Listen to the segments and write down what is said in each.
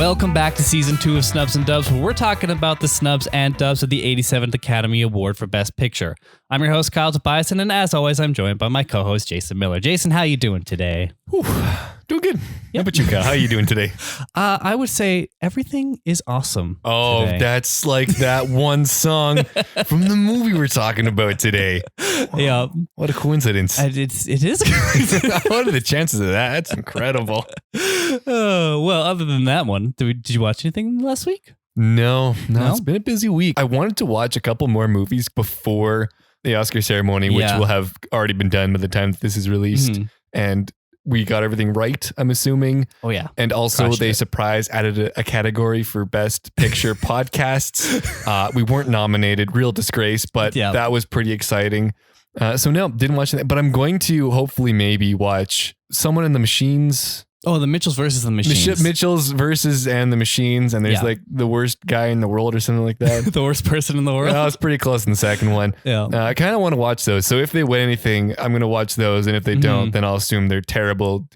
Welcome back to Season 2 of Snubs and Dubs, where we're talking about the snubs and dubs of the 87th Academy Award for Best Picture. I'm your host, Kyle Tobiasson, and as always, I'm joined by my co-host, Jason Miller. Jason, how you doing today? Whew, doing good. Yep. How about you, Kyle? How you doing today? I would say everything is awesome today. That's like that one song from the movie we're talking about today. Yeah. What a coincidence. It is a coincidence. What are the chances of that? That's incredible. Well, other than that one, did you watch anything last week? No, it's been a busy week. I wanted to watch a couple more movies before the Oscar ceremony, which will have already been done by the time this is released. Mm-hmm. And we got everything right, I'm assuming. Oh, yeah. And also they added a category for Best Picture Podcasts. We weren't nominated, real disgrace, but that was pretty exciting. So no, didn't watch that, but I'm going to hopefully maybe watch Someone in the Machines. Oh, the Mitchells versus the Machines. Mitchells versus and the Machines, and there's like the worst guy in the world or something like that. The worst person in the world. I was pretty close in the second one. Yeah. I kind of want to watch those. So if they win anything, I'm going to watch those, and if they don't, then I'll assume they're terrible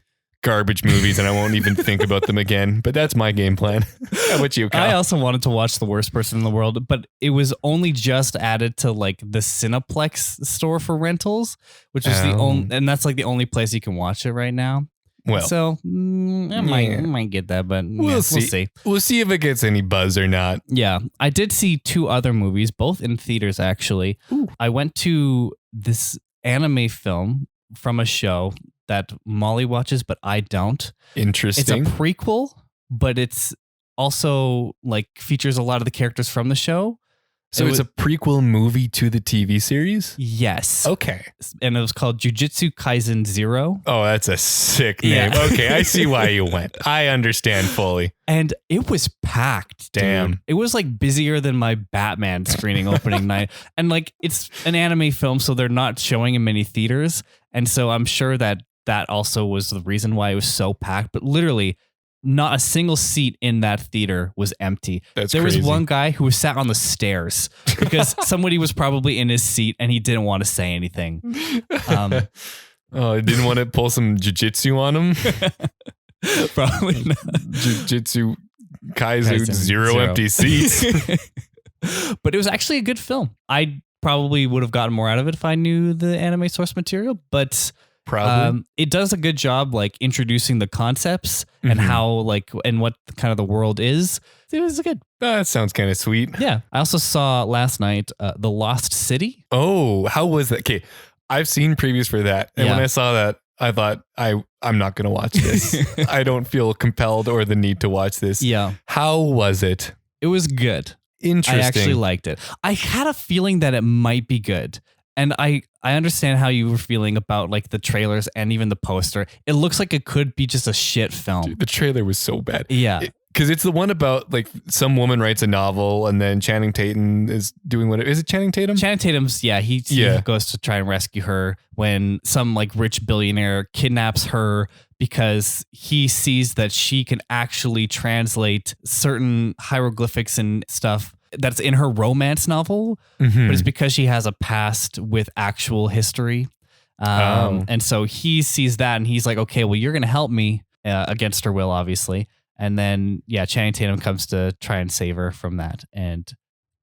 garbage movies, and I won't even think about them again. But that's my game plan. How about you, Kyle? I also wanted to watch The Worst Person in the World, but it was only just added to like the Cineplex store for rentals, which is the only, and that's like the only place you can watch it right now. Well, so I might get that, but we'll see. We'll see if it gets any buzz or not. Yeah, I did see two other movies, both in theaters actually. Ooh. I went to this anime film from a show that Molly watches, but I don't. Interesting. It's a prequel, but it's also like features a lot of the characters from the show. So it's a prequel movie to the TV series? Yes. Okay. And it was called Jujutsu Kaisen 0. Oh, that's a sick name. Yeah. Okay, I see why you went. I understand fully. And it was packed. Damn. Dude. It was like busier than my Batman screening opening night. And like it's an anime film, so they're not showing in many theaters. And so I'm sure that also was the reason why it was so packed. But literally, not a single seat in that theater was empty. There was one guy who was sat on the stairs because somebody was probably in his seat and he didn't want to say anything. I didn't want to pull some jujitsu on him. Probably not. Jujutsu Kaisen zero empty seats. But it was actually a good film. I probably would have gotten more out of it if I knew the anime source material, but probably it does a good job like introducing the concepts and how like and what kind of the world is. It was good. That sounds kind of sweet. Yeah. I also saw last night The Lost City. Oh, how was that? Okay, I've seen previews for that, and when I saw that, I thought I'm not going to watch this. I don't feel compelled or the need to watch this. Yeah. How was it? It was good. Interesting. I actually liked it. I had a feeling that it might be good. And I understand how you were feeling about like the trailers and even the poster. It looks like it could be just a shit film. Dude, the trailer was so bad. Yeah. Because it's the one about like some woman writes a novel and then Channing Tatum is doing what? Is it Channing Tatum? Channing Tatum's, he goes to try and rescue her when some like rich billionaire kidnaps her because he sees that she can actually translate certain hieroglyphics and stuff that's in her romance novel, but it's because she has a past with actual history. And so he sees that and he's like, okay, well, you're going to help me against her will, obviously. And then, Channing Tatum comes to try and save her from that. And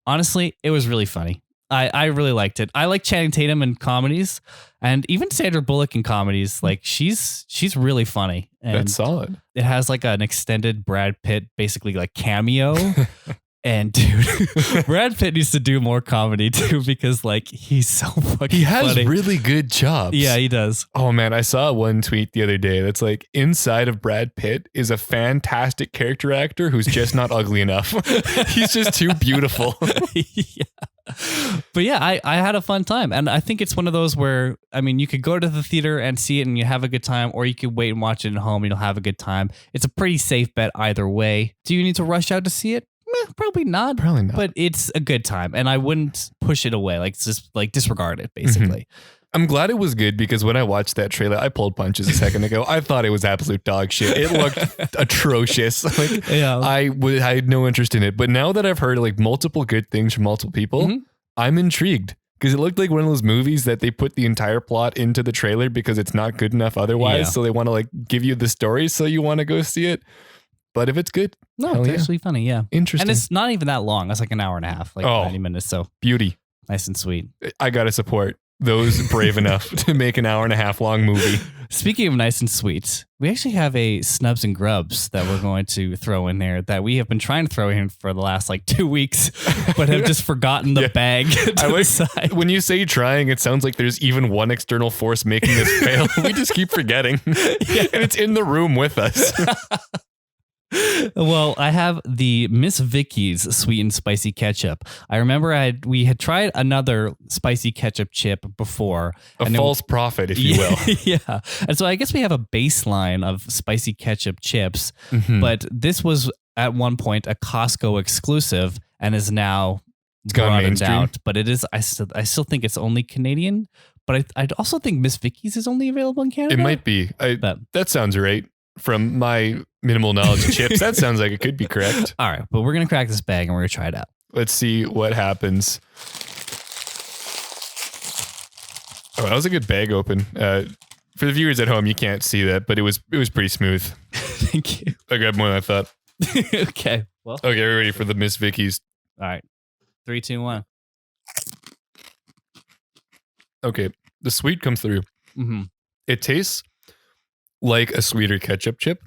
honestly, it was really funny. I really liked it. I like Channing Tatum in comedies and even Sandra Bullock in comedies. Like she's really funny. And that's solid. It has like an extended Brad Pitt, basically like cameo. And dude, Brad Pitt needs to do more comedy too because like he's so fucking He has funny. really good chops. Yeah, he does. Oh man, I saw one tweet the other day that's like inside of Brad Pitt is a fantastic character actor who's just not ugly enough. He's just too beautiful. But I had a fun time. And I think it's one of those where, I mean, you could go to the theater and see it and you have a good time, or you could wait and watch it at home and you'll have a good time. It's a pretty safe bet either way. Do you need to rush out to see it? Probably not. But it's a good time. And I wouldn't push it away. Like, just like disregard it, basically. I'm glad it was good because when I watched that trailer, I pulled punches a second ago. I thought it was absolute dog shit. It looked atrocious. Like, I had no interest in it. But now that I've heard like multiple good things from multiple people, I'm intrigued. Because it looked like one of those movies that they put the entire plot into the trailer because it's not good enough otherwise. So they want to like give you the story so you want to go see it. But if it's good, no, it's actually funny. Yeah. Interesting. And it's not even that long. It's like an hour and a half, like 90 minutes. So beauty. Nice and sweet. I got to support those brave enough to make an hour and a half long movie. Speaking of nice and sweet, we actually have a Snubs and Grubs that we're going to throw in there that we have been trying to throw in for the last like 2 weeks, but have just forgotten the bag. When you say trying, it sounds like there's even one external force making this fail. We just keep forgetting. And it's in the room with us. Well, I have the Miss Vickies sweet and spicy ketchup. I remember we had tried another spicy ketchup chip before. A false prophet, if you will. Yeah. And so I guess we have a baseline of spicy ketchup chips, but this was at one point a Costco exclusive and is now broadened out. But it is, I still think it's only Canadian, but I also think Miss Vickies is only available in Canada. It might be. That sounds right. From my minimal knowledge of chips, that sounds like it could be correct. All right, but we're going to crack this bag and we're going to try it out. Let's see what happens. Oh, that was a good bag open. For the viewers at home, you can't see that, but it was pretty smooth. Thank you. I grabbed more than I thought. Okay. Well. Okay, we're ready for the Miss Vickies. All right. 3, 2, 1. Okay, the sweet comes through. Mm-hmm. It tastes like a sweeter ketchup chip.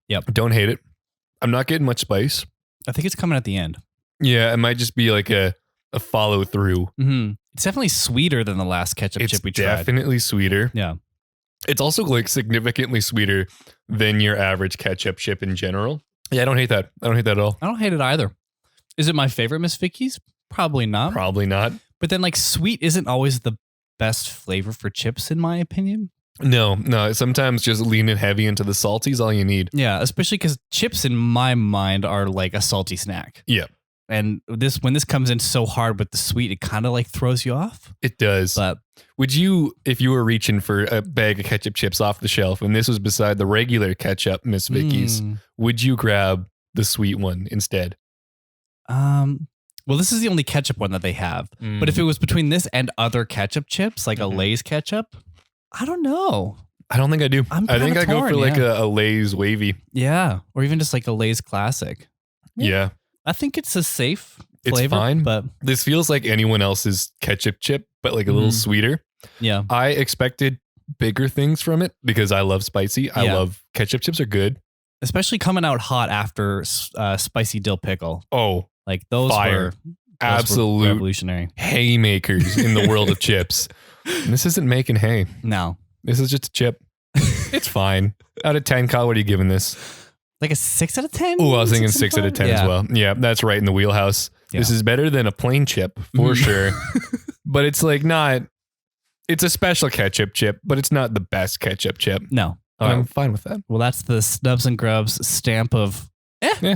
Yep. Don't hate it. I'm not getting much spice. I think it's coming at the end. Yeah, it might just be like a follow through. Mm-hmm. It's definitely sweeter than the last ketchup chip we tried. It's definitely sweeter. Yeah. It's also like significantly sweeter than your average ketchup chip in general. Yeah, I don't hate that. I don't hate that at all. I don't hate it either. Is it my favorite Miss Vickies? Probably not. Probably not. But then like sweet isn't always the best flavor for chips in my opinion. No. Sometimes just leaning heavy into the salty is all you need. Yeah, especially because chips in my mind are like a salty snack. Yeah. And when this comes in so hard with the sweet, it kind of like throws you off. It does. But would you, if you were reaching for a bag of ketchup chips off the shelf and this was beside the regular ketchup Miss Vickies, would you grab the sweet one instead? Well, this is the only ketchup one that they have. But if it was between this and other ketchup chips, like a Lay's ketchup, I don't know. I don't think I do. I think I go for like a Lay's wavy. Yeah. Or even just like a Lay's classic. Yeah. I think it's a safe flavor. It's fine. But this feels like anyone else's ketchup chip, but like a little sweeter. Yeah. I expected bigger things from it because I love spicy. I love ketchup chips are good. Especially coming out hot after spicy dill pickle. Oh. Like those fire. Absolute revolutionary haymakers in the world of chips. And this isn't making hay. No. This is just a chip. It's fine. Out of 10, Kyle, what are you giving this? Like a 6 out of 10? Oh, I was thinking 6 out of 10 as well. Yeah, that's right in the wheelhouse. Yeah. This is better than a plain chip, for sure. But it's like not, it's a special ketchup chip, but it's not the best ketchup chip. No. I'm fine with that. Well, that's the Snubs and Grubs stamp of, yeah.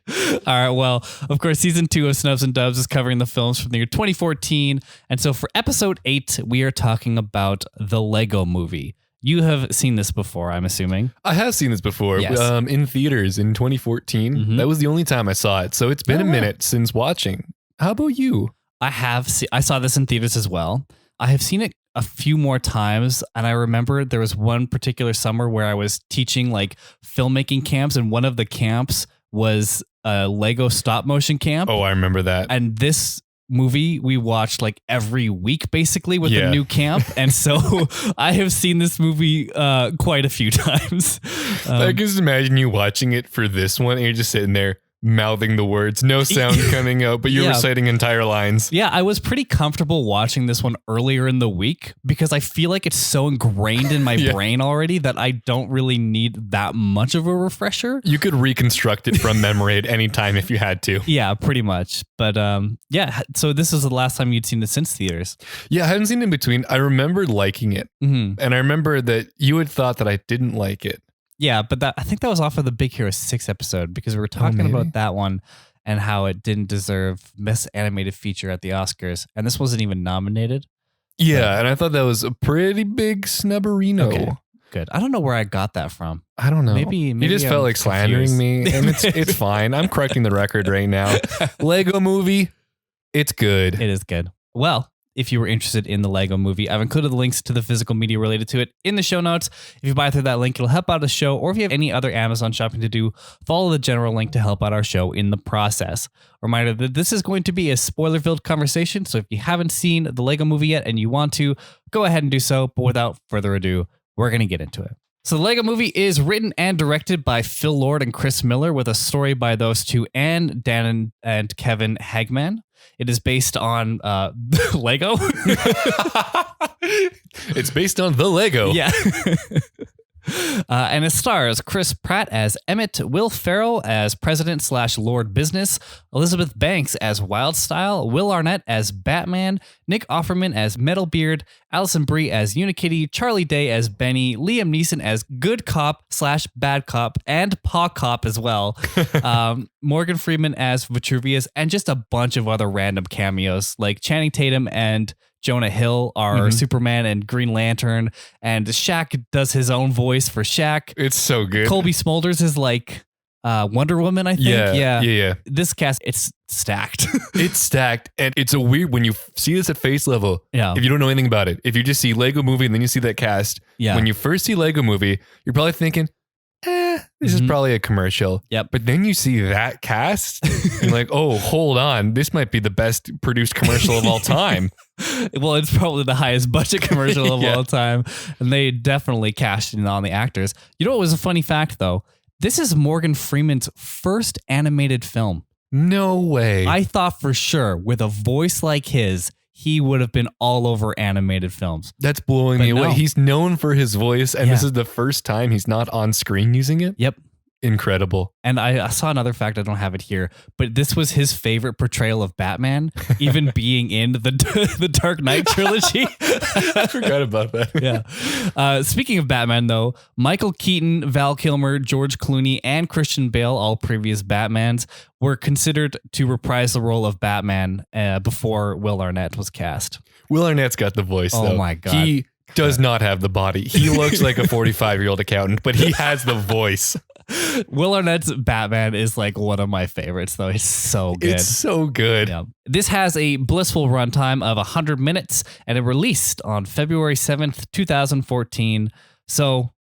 All right. Well, of course, season 2 of Snubs and Dubs is covering the films from the year 2014. And so for episode 8, we are talking about the Lego Movie. You have seen this before, I'm assuming. I have seen this before. Yes. In theaters in 2014. That was the only time I saw it. So it's been a minute since watching. How about you? I saw this in theaters as well. I have seen it a few more times. And I remember there was one particular summer where I was teaching like filmmaking camps. And one of the camps was a Lego stop motion camp. Oh, I remember that. And this movie we watched like every week basically with a new camp. And so I have seen this movie quite a few times. I can just imagine you watching it for this one and you're just sitting there mouthing the words, no sound coming out, but you're reciting entire lines. Yeah, I was pretty comfortable watching this one earlier in the week because I feel like it's so ingrained in my brain already that I don't really need that much of a refresher. You could reconstruct it from memory at any time if you had to. Yeah, pretty much. But yeah, so this is the last time you'd seen it since theaters. Yeah, I hadn't seen it in between. I remember liking it. And I remember that you had thought that I didn't like it. Yeah, but I think that was off of the Big Hero 6 episode because we were talking about that one and how it didn't deserve Best Animated Feature at the Oscars. And this wasn't even nominated. Yeah, and I thought that was a pretty big snubberino. Okay, good. I don't know where I got that from. I don't know. Maybe you just felt like slandering me, and it's fine. I'm correcting the record right now. Lego Movie, it's good. It is good. Well, if you were interested in the Lego movie. I've included the links to the physical media related to it in the show notes. If you buy through that link, it'll help out the show. Or if you have any other Amazon shopping to do, follow the general link to help out our show in the process. Reminder that this is going to be a spoiler-filled conversation, so if you haven't seen the Lego movie yet and you want to, go ahead and do so. But without further ado, we're going to get into it. So the Lego Movie is written and directed by Phil Lord and Chris Miller, with a story by those two and Dan and Kevin Hagman. It is based on Lego. It's based on the Lego. Yeah. And it stars Chris Pratt as Emmet, Will Ferrell as President/Lord Business, Elizabeth Banks as Wildstyle, Will Arnett as Batman, Nick Offerman as Metalbeard, Alison Brie as Unikitty, Charlie Day as Benny, Liam Neeson as Good Cop/Bad Cop, and Paw Cop as well, Morgan Freeman as Vitruvius, and just a bunch of other random cameos like Channing Tatum and Jonah Hill are Superman and Green Lantern, and Shaq does his own voice for Shaq. It's so good. Colby Smulders is like Wonder Woman, I think. Yeah. This cast, it's stacked. It's stacked, and it's a weird when you see this at face level. Yeah. If you don't know anything about it, if you just see Lego Movie and then you see that cast, when you first see Lego Movie, you're probably thinking, this is probably a commercial. Yep. But then you see that cast, and you're like, oh, hold on, this might be the best produced commercial of all time. Well, it's probably the highest budget commercial of all time, and they definitely cashed in on the actors. You know what was a funny fact, though? This is Morgan Freeman's first animated film. No way. I thought for sure, with a voice like his, he would have been all over animated films. That's blowing me away. He's known for his voice, and this is the first time he's not on screen using it. Yep. Incredible. And I saw another fact, I don't have it here, but this was his favorite portrayal of Batman, even being in the Dark Knight trilogy. I forgot about that. Yeah. Speaking of Batman, though, Michael Keaton, Val Kilmer, George Clooney, and Christian Bale, all previous Batmans, were considered to reprise the role of Batman before Will Arnett was cast. Will Arnett's got the voice, though. Oh, my God. He does not have the body. He looks like a 45-year-old accountant, but he has the voice. Will Arnett's Batman is like one of my favorites, though. It's so good. It's so good. Yeah. This has a blissful runtime of 100 minutes, and it released on February 7th, 2014. So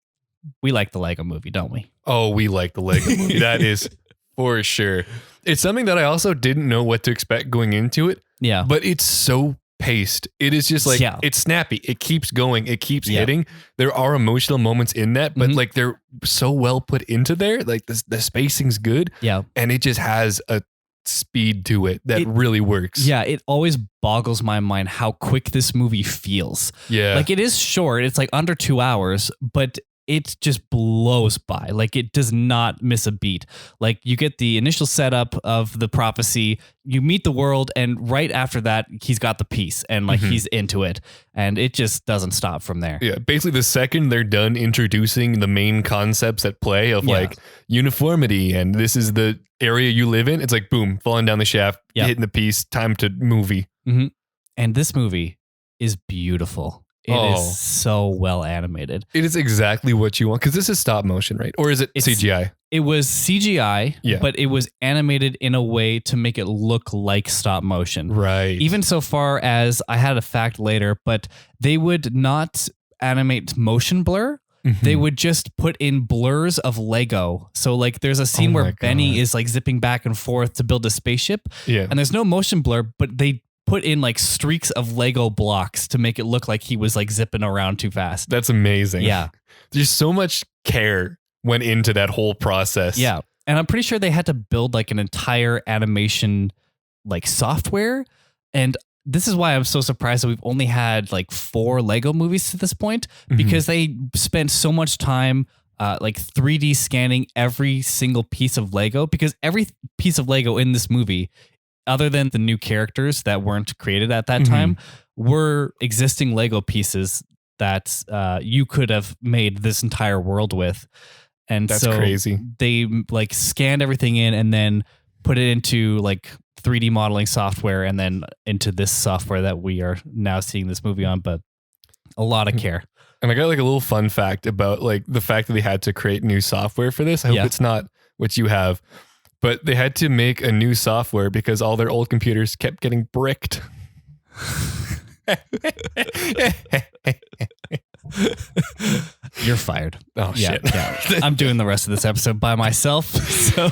we like the Lego Movie, don't we? Oh, we like the Lego Movie. That is for sure. It's something that I also didn't know what to expect going into it. Yeah. But it's so paced. It is just like, it's snappy. It keeps going. It keeps hitting. There are emotional moments in that, but like they're so well put into there. Like the spacing's good. Yeah. And it just has a speed to it that really works. Yeah. It always boggles my mind how quick this movie feels. Yeah. Like it is short. It's like under 2 hours, but it just blows by. Like it does not miss a beat. Like you get the initial setup of the prophecy, you meet the world, and right after that, he's got the piece and like he's into it, and it just doesn't stop from there. Yeah. Basically, the second they're done introducing the main concepts at play of like uniformity and this is the area you live in, it's like boom, falling down the shaft, hitting the piece, time to movie. And this movie is beautiful. It is so well animated. It is exactly what you want, because this is stop motion, right? Or is it CGI? It was CGI, but it was animated in a way to make it look like stop motion. Right. Even so far as, I had a fact later, but they would not animate motion blur. They would just put in blurs of Lego. So like there's a scene where Benny is like zipping back and forth to build a spaceship. Yeah. And there's no motion blur, but they put in like streaks of Lego blocks to make it look like he was like zipping around too fast. That's amazing. Yeah. There's so much care went into that whole process. Yeah. And I'm pretty sure they had to build like an entire animation like software. And this is why I'm so surprised that we've only had like 4 Lego movies to this point, because they spent so much time like 3D scanning every single piece of Lego, because every piece of Lego in this movie, other than the new characters that weren't created at that time, were existing Lego pieces that you could have made this entire world with. And that's crazy. They like scanned everything in and then put it into like 3D modeling software and then into this software that we are now seeing this movie on. But a lot of care. And I got like a little fun fact about like the fact that they had to create new software for this. I hope it's not what you have. But they had to make a new software because all their old computers kept getting bricked. You're fired. Oh, shit. Yeah. I'm doing the rest of this episode by myself. So.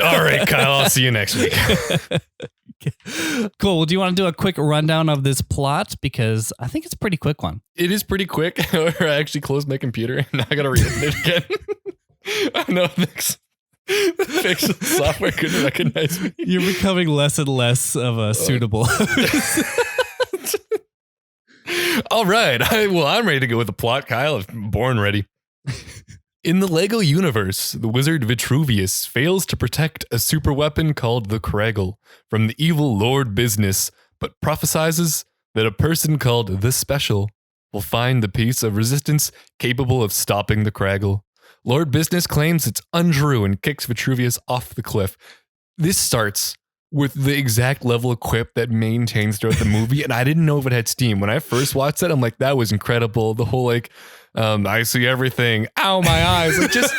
All right, Kyle, I'll see you next week. Cool. Well, do you want to do a quick rundown of this plot? Because I think it's a pretty quick one. It is pretty quick. I actually closed my computer and now I got to reopen it again. I know Fix software couldn't recognize me. You're becoming less and less of a suitable. All right. I'm ready to go with the plot, Kyle. I'm born ready. In the LEGO universe, the wizard Vitruvius fails to protect a super weapon called the Kragle from the evil Lord Business, but prophesizes that a person called the Special will find the piece of resistance capable of stopping the Kragle. Lord Business claims it's untrue and kicks Vitruvius off the cliff. This starts with the exact level of quip that maintains throughout the movie, and I didn't know if it had steam. When I first watched it, I'm like, that was incredible. The whole I see everything. Ow, my eyes. Like just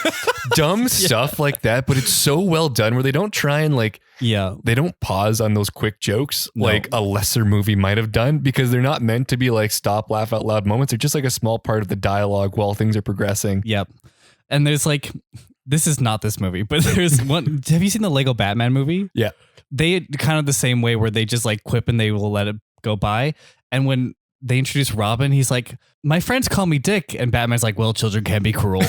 dumb stuff like that, but it's so well done where they don't try and they don't pause on those quick jokes like a lesser movie might have done, because they're not meant to be like stop, laugh out loud moments. They're just like a small part of the dialogue while things are progressing. Yep. And there's this is not this movie, but there's one. Have you seen the Lego Batman movie? Yeah. They kind of the same way where they just quip and they will let it go by. And when they introduce Robin, he's like, my friends call me Dick. And Batman's like, well, children can be cruel.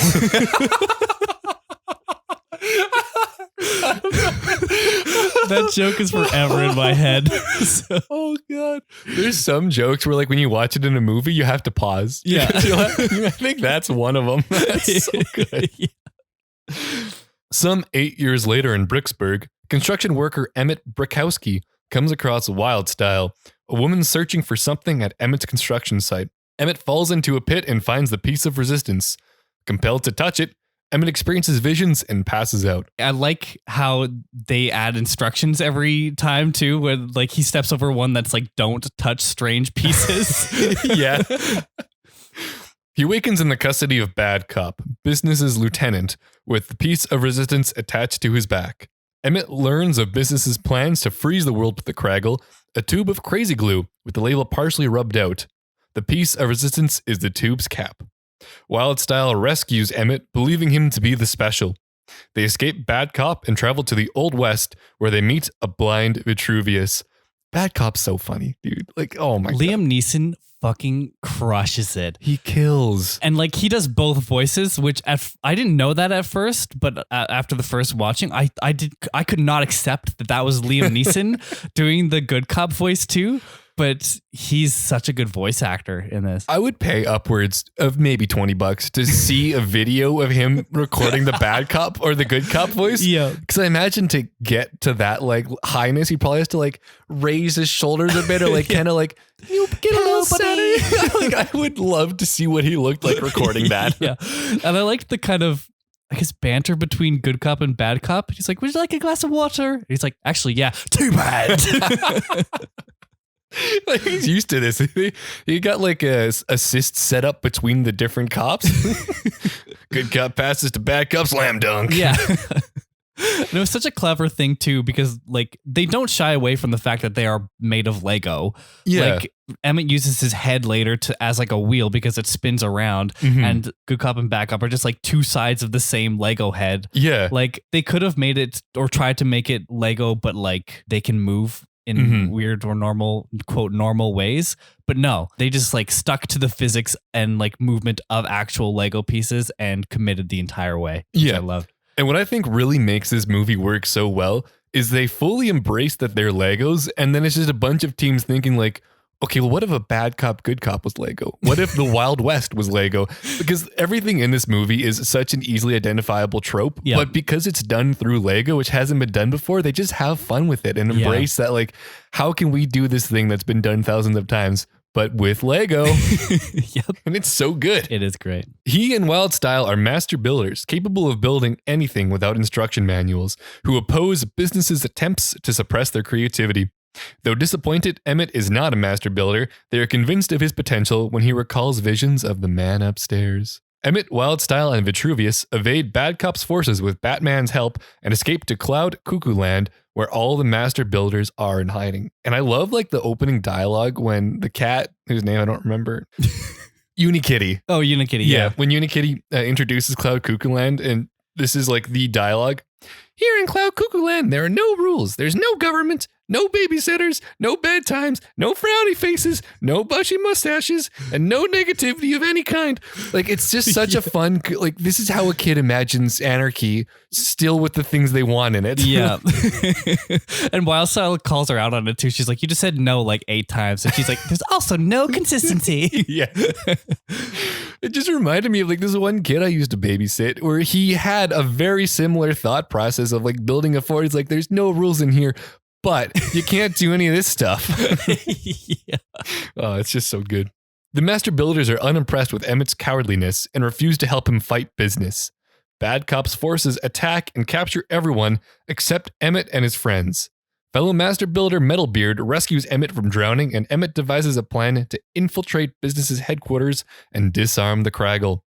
That joke is forever in my head. So. Oh, God. There's some jokes where when you watch it in a movie, you have to pause. Yeah. I think that's one of them. That's so good. Yeah. Some 8 years later in Bricksburg, construction worker Emmet Brickowski comes across Wildstyle, a woman searching for something at Emmet's construction site. Emmet falls into a pit and finds the piece of resistance. Compelled to touch it, Emmet experiences visions and passes out. I like how they add instructions every time too, where he steps over one that's don't touch strange pieces. Yeah. He awakens in the custody of Bad Cop, Business's lieutenant, with the piece of resistance attached to his back. Emmet learns of Business's plans to freeze the world with the Kragle, a tube of crazy glue with the label partially rubbed out. The piece of resistance is the tube's cap. Wildstyle rescues Emmet, believing him to be the Special. They escape Bad Cop and travel to the Old West, where they meet a blind Vitruvius. Bad Cop's so funny, dude. Oh my God. Liam Neeson fucking crushes it. He kills. And he does both voices, which I didn't know that at first, but after the first watching, I could not accept that was Liam Neeson doing the good cop voice too. But he's such a good voice actor in this. I would pay upwards of maybe $20 to see a video of him recording the bad cop or the good cop voice. Yeah. Because I imagine to get to that highness, he probably has to raise his shoulders a bit or you get a little steady. I would love to see what he looked like recording that. Yeah. And I liked the kind of banter between good cop and bad cop. He's like, would you like a glass of water? And he's like, actually, yeah, too bad. He's used to this. He got a assist set up between the different cops. Good cop passes to bad cop, slam dunk. Yeah. And it was such a clever thing too, because they don't shy away from the fact that they are made of Lego. Yeah. Emmet uses his head later as a wheel because it spins around, and good cop and bad cop are just two sides of the same Lego head. Yeah. They could have made it or tried to make it Lego, but they can move in weird or normal, quote, normal ways. But no, they just stuck to the physics and movement of actual Lego pieces and committed the entire way. Which I loved. And what I think really makes this movie work so well is they fully embrace that they're Legos. And then it's just a bunch of teams thinking okay, well, what if a bad cop, good cop was Lego? What if the Wild West was Lego? Because everything in this movie is such an easily identifiable trope, but because it's done through Lego, which hasn't been done before, they just have fun with it and embrace that, how can we do this thing that's been done thousands of times, but with Lego? Yep. And it's so good. It is great. He and Wildstyle are master builders, capable of building anything without instruction manuals, who oppose businesses' attempts to suppress their creativity. Though disappointed, Emmet is not a master builder. They are convinced of his potential when he recalls visions of the man upstairs. Emmet, Wildstyle, and Vitruvius evade Bad Cop's forces with Batman's help and escape to Cloud Cuckoo Land, where all the master builders are in hiding. And I love like the opening dialogue when the cat, whose name I don't remember, Unikitty. Oh, Unikitty. Yeah. When Unikitty introduces Cloud Cuckoo Land, and this is like the dialogue. Here in Cloud Cuckoo Land, there are no rules. There's no government, no babysitters, no bedtimes, no frowny faces, no bushy mustaches, and no negativity of any kind. Like, it's just such a fun, like, this is how a kid imagines anarchy, still with the things they want in it. Yeah. And Wildstyle calls her out on it too. She's like, you just said no like 8 times. And she's like, there's also no consistency. Yeah. It just reminded me of like this one kid I used to babysit where he had a very similar thought process of like building a fort. He's like, there's no rules in here, but you can't do any of this stuff. Yeah. Oh, it's just so good. The master builders are unimpressed with Emmet's cowardliness and refuse to help him fight business. Bad Cop's forces attack and capture everyone except Emmet and his friends. Fellow master builder Metalbeard rescues Emmet from drowning, and Emmet devises a plan to infiltrate business's headquarters and disarm the Craggle.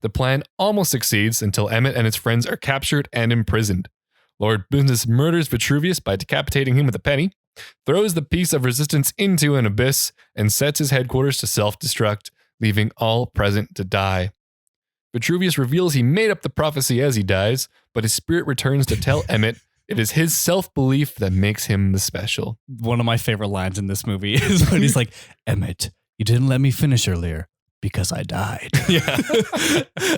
The plan almost succeeds until Emmet and his friends are captured and imprisoned. Lord Business murders Vitruvius by decapitating him with a penny, throws the piece of resistance into an abyss, and sets his headquarters to self-destruct, leaving all present to die. Vitruvius reveals he made up the prophecy as he dies, but his spirit returns to tell Emmet it is his self-belief that makes him the special. One of my favorite lines in this movie is when he's like, Emmet, you didn't let me finish earlier because I died. Yeah.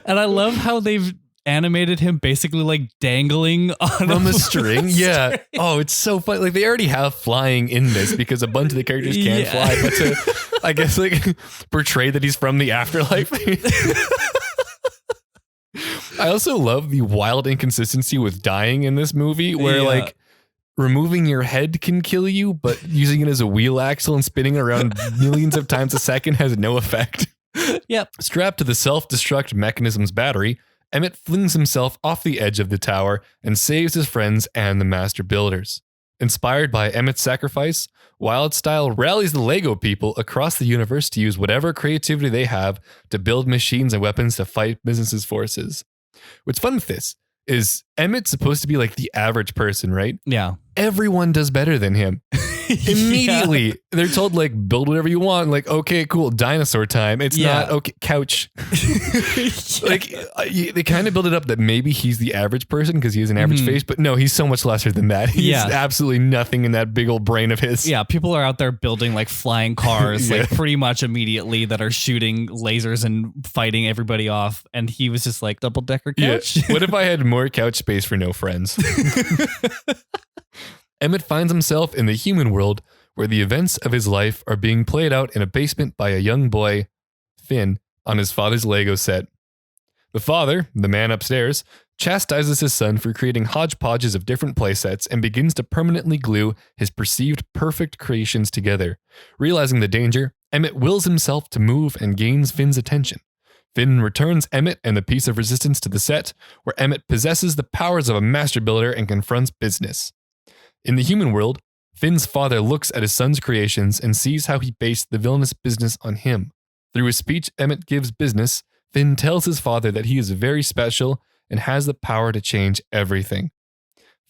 And I love how they've animated him basically like dangling on a string. Yeah. Oh, it's so fun. Like they already have flying in this because a bunch of the characters can fly, but to, I guess, like portray that he's from the afterlife. I also love the wild inconsistency with dying in this movie where like removing your head can kill you, but using it as a wheel axle and spinning around millions of times a second has no effect. Yep. Strapped to the self-destruct mechanism's battery, Emmet flings himself off the edge of the tower and saves his friends and the master builders. Inspired by Emmet's sacrifice, Wildstyle rallies the Lego people across the universe to use whatever creativity they have to build machines and weapons to fight business's forces. What's fun with this is Emmet's supposed to be like the average person, right? Yeah. Everyone does better than him. Immediately, they're told like build whatever you want. Like, okay, cool, dinosaur time. It's not okay, couch. Like they kind of build it up that maybe he's the average person because he has an average face, but no, he's so much lesser than that. He's absolutely nothing in that big old brain of his. Yeah, people are out there building like flying cars, like pretty much immediately that are shooting lasers and fighting everybody off. And he was just like double decker couch. Yeah. What if I had more couch space for no friends? Emmet finds himself in the human world where the events of his life are being played out in a basement by a young boy, Finn, on his father's Lego set. The father, the man upstairs, chastises his son for creating hodgepodges of different playsets and begins to permanently glue his perceived perfect creations together. Realizing the danger, Emmet wills himself to move and gains Finn's attention. Finn returns Emmet and the piece of resistance to the set, where Emmet possesses the powers of a master builder and confronts business. In the human world, Finn's father looks at his son's creations and sees how he based the villainous business on him. Through his speech Emmet gives business, Finn tells his father that he is very special and has the power to change everything.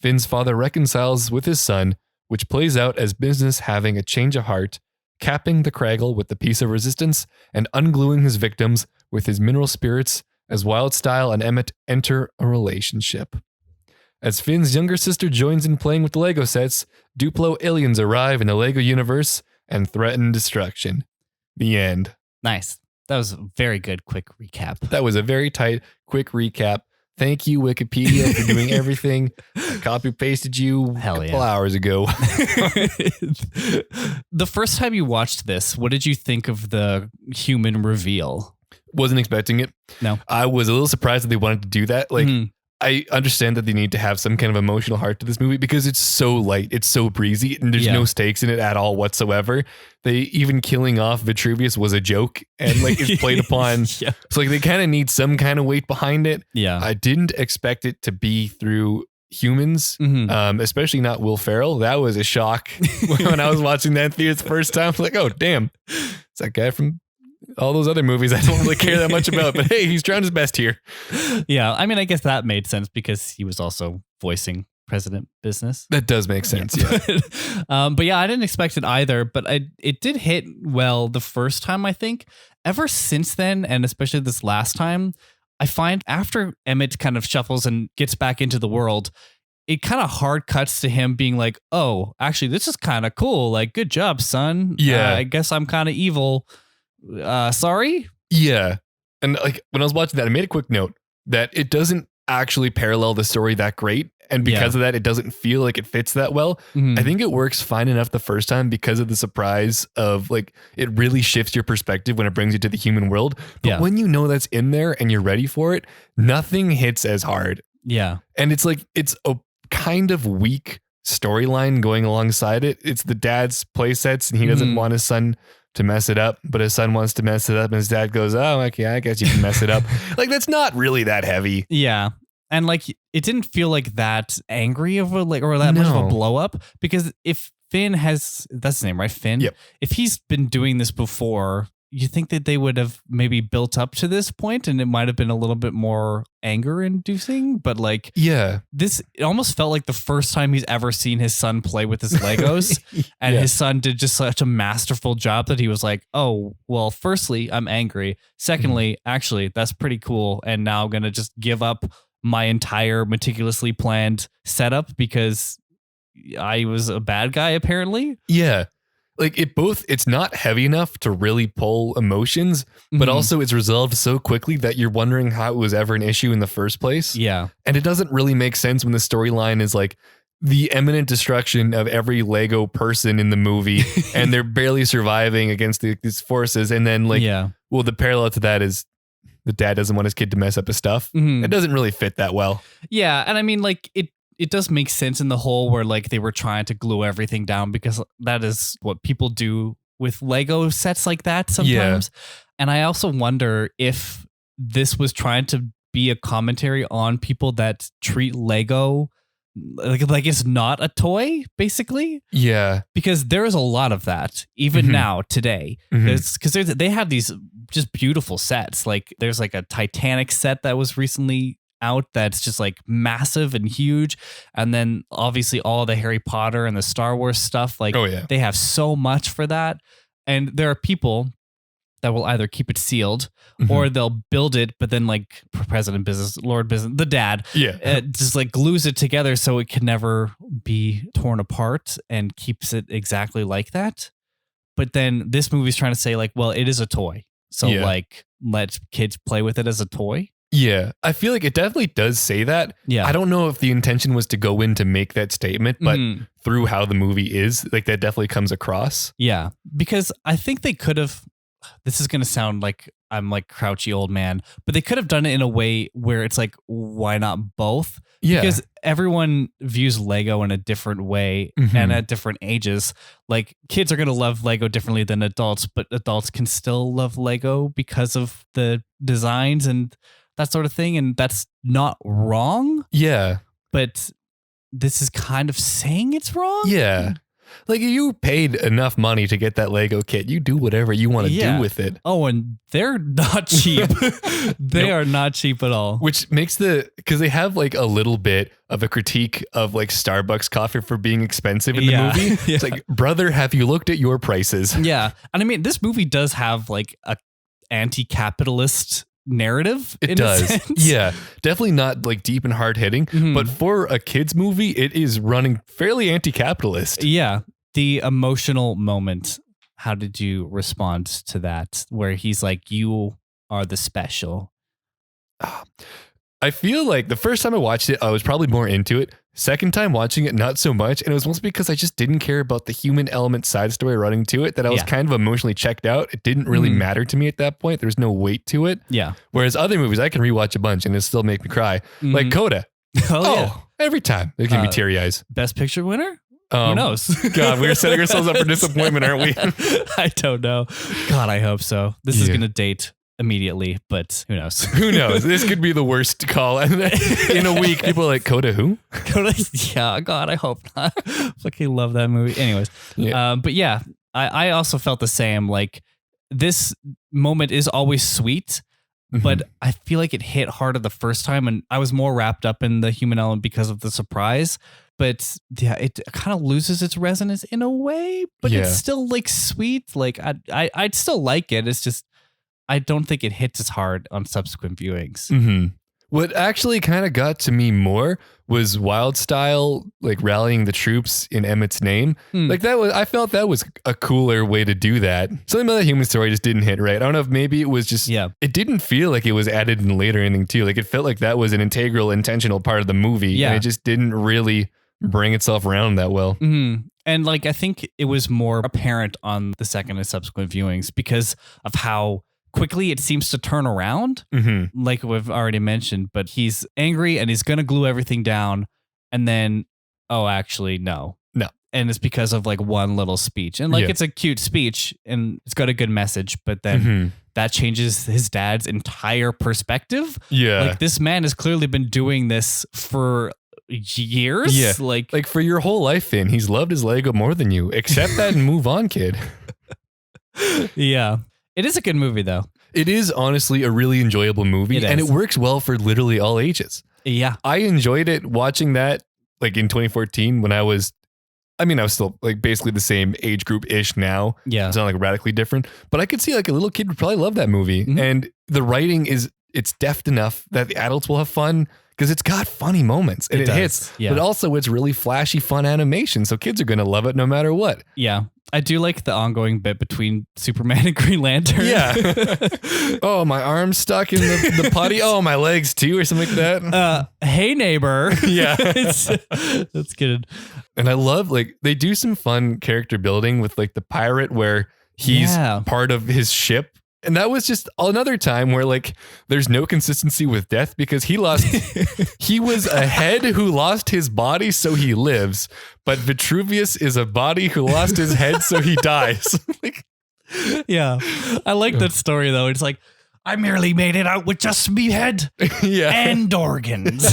Finn's father reconciles with his son, which plays out as business having a change of heart, capping the Craggle with the piece of resistance and ungluing his victims with his mineral spirits as Wildstyle and Emmet enter a relationship. As Finn's younger sister joins in playing with the Lego sets, Duplo aliens arrive in the Lego universe and threaten destruction. The end. Nice. That was a very good, quick recap. That was a very tight, quick recap. Thank you, Wikipedia, for doing everything. I copy-pasted you a couple hours ago. The first time you watched this, what did you think of the human reveal? Wasn't expecting it. No. I was a little surprised that they wanted to do that. Like, I understand that they need to have some kind of emotional heart to this movie because it's so light, it's so breezy, and there's no stakes in it at all whatsoever. They even killing off Vitruvius was a joke and like it's played upon. So like they kind of need some kind of weight behind it. Yeah. I didn't expect it to be through humans, especially not Will Ferrell. That was a shock when I was watching that in theaters the first time. I was like, oh damn, it's that guy from All those other movies I don't really care that much about, but hey, he's trying his best here. Yeah, I mean, I guess that made sense because he was also voicing President Business. That does make sense, yeah. But yeah, I didn't expect it either, but it did hit well the first time, I think. Ever since then, and especially this last time, I find after Emmet kind of shuffles and gets back into the world, it kind of hard cuts to him being like, oh, actually, this is kind of cool. Like, good job, son. Yeah. I guess I'm kind of evil. Sorry? Yeah. And like when I was watching that, I made a quick note that it doesn't actually parallel the story that great. And because of that, it doesn't feel like it fits that well. I think it works fine enough the first time because of the surprise of like, it really shifts your perspective when it brings you to the human world. But when you know that's in there and you're ready for it, nothing hits as hard. Yeah. And it's like, it's a kind of weak storyline going alongside it. It's the dad's play sets and he doesn't want his son to mess it up, but his son wants to mess it up and his dad goes, oh, okay, I guess you can mess it up. Like, that's not really that heavy. Yeah. And like, it didn't feel like that angry of a, like, or that much of a blow up, because if Finn has, that's his name, right? Finn. Yep. If he's been doing this before, you think that they would have maybe built up to this point and it might have been a little bit more anger inducing, but like, it almost felt like the first time he's ever seen his son play with his Legos and his son did just such a masterful job that he was like, oh, well, firstly, I'm angry. Secondly, actually, that's pretty cool. And now I'm going to just give up my entire meticulously planned setup because I was a bad guy, apparently. Yeah. Like it's not heavy enough to really pull emotions, but also it's resolved so quickly that you're wondering how it was ever an issue in the first place. Yeah. And it doesn't really make sense when the storyline is like the imminent destruction of every Lego person in the movie and they're barely surviving against these forces. And then like, well, the parallel to that is the dad doesn't want his kid to mess up his stuff. It doesn't really fit that well. Yeah. And I mean, like it does make sense in the whole where like they were trying to glue everything down because that is what people do with Lego sets like that sometimes. And I also wonder if this was trying to be a commentary on people that treat Lego like it's not a toy, basically. Yeah. Because there is a lot of that even now today. Because they have these just beautiful sets. Like there's like a Titanic set that was recently out that's just like massive and huge, and then obviously all the Harry Potter and the Star Wars stuff, like they have so much for that. And there are people that will either keep it sealed or they'll build it, but then like President Business, Lord Business, the dad just like glues it together so it can never be torn apart and keeps it exactly like that. But then this movie's trying to say like, well, it is a toy, so like let kids play with it as a toy. Yeah, I feel like it definitely does say that. Yeah. I don't know if the intention was to go in to make that statement, but through how the movie is, like that definitely comes across. Yeah, because I think they could have, this is going to sound like I'm like grouchy old man, but they could have done it in a way where it's like, why not both? Yeah. Because everyone views Lego in a different way and at different ages. Like kids are going to love Lego differently than adults, but adults can still love Lego because of the designs and that sort of thing. And that's not wrong. Yeah. But this is kind of saying it's wrong. Yeah. Like you paid enough money to get that Lego kit. You do whatever you want to do with it. Oh, and they're not cheap. They are not cheap at all. Which makes because they have like a little bit of a critique of like Starbucks coffee for being expensive in the movie. It's like, brother, have you looked at your prices? Yeah. And I mean, this movie does have like a anti-capitalist narrative. It does. Yeah. Definitely not like deep and hard hitting, but for a kid's movie, it is running fairly anti-capitalist. Yeah. The emotional moment. How did you respond to that? Where he's like, you are the special. I feel like the first time I watched it, I was probably more into it. Second time watching it, not so much. And it was mostly because I just didn't care about the human element side story running to it, that I was kind of emotionally checked out. It didn't really matter to me at that point. There's no weight to it. Yeah. Whereas other movies, I can rewatch a bunch and it still make me cry. Like Coda. Every time. It can be teary eyes. Best Picture winner? Who knows? God, we're setting ourselves up for disappointment, aren't we? I don't know. God, I hope so. This is going to date immediately, but who knows? Who knows? This could be the worst call. And in a week, people are like, Coda who? Coda, yeah, God, I hope not. Fucking love that movie. Anyways, but yeah, I also felt the same. Like, this moment is always sweet, but I feel like it hit harder the first time, and I was more wrapped up in the human element because of the surprise. But yeah, it kind of loses its resonance in a way, but it's still like sweet. Like I'd still like it. It's just I don't think it hits as hard on subsequent viewings. What actually kind of got to me more was Wild Style, like rallying the troops in Emmet's name. Like I felt that was a cooler way to do that. Something about the human story just didn't hit right. I don't know if maybe it was just, it didn't feel like it was added in the later ending too. Like it felt like that was an integral, intentional part of the movie. And it just didn't really bring itself around that well. And like, I think it was more apparent on the second and subsequent viewings because of how quickly it seems to turn around, like we've already mentioned, but he's angry and he's going to glue everything down. And then, oh, actually, no. And it's because of like one little speech. And like, it's a cute speech and it's got a good message, but then that changes his dad's entire perspective. Like this man has clearly been doing this for years. Like for your whole life, Finn, he's loved his Lego more than you. Accept that and move on, kid. It is a good movie, though. It is honestly a really enjoyable movie, and it works well for literally all ages. I enjoyed it watching that like in 2014 when I was still like basically the same age group ish now. It's not like radically different, but I could see like a little kid would probably love that movie. And the writing it's deft enough that the adults will have fun because it's got funny moments and it hits, but also it's really flashy, fun animation. So kids are going to love it no matter what. I do like the ongoing bit between Superman and Green Lantern. Oh, my arm's stuck in the putty. Oh, my legs too, or something like that. Hey, neighbor. That's good. And I love like they do some fun character building with like the pirate where he's part of his ship. And that was just another time where like there's no consistency with death because he was a head who lost his body so he lives, but Vitruvius is a body who lost his head so he dies. I like that story though. It's like, I merely made it out with just me head and organs.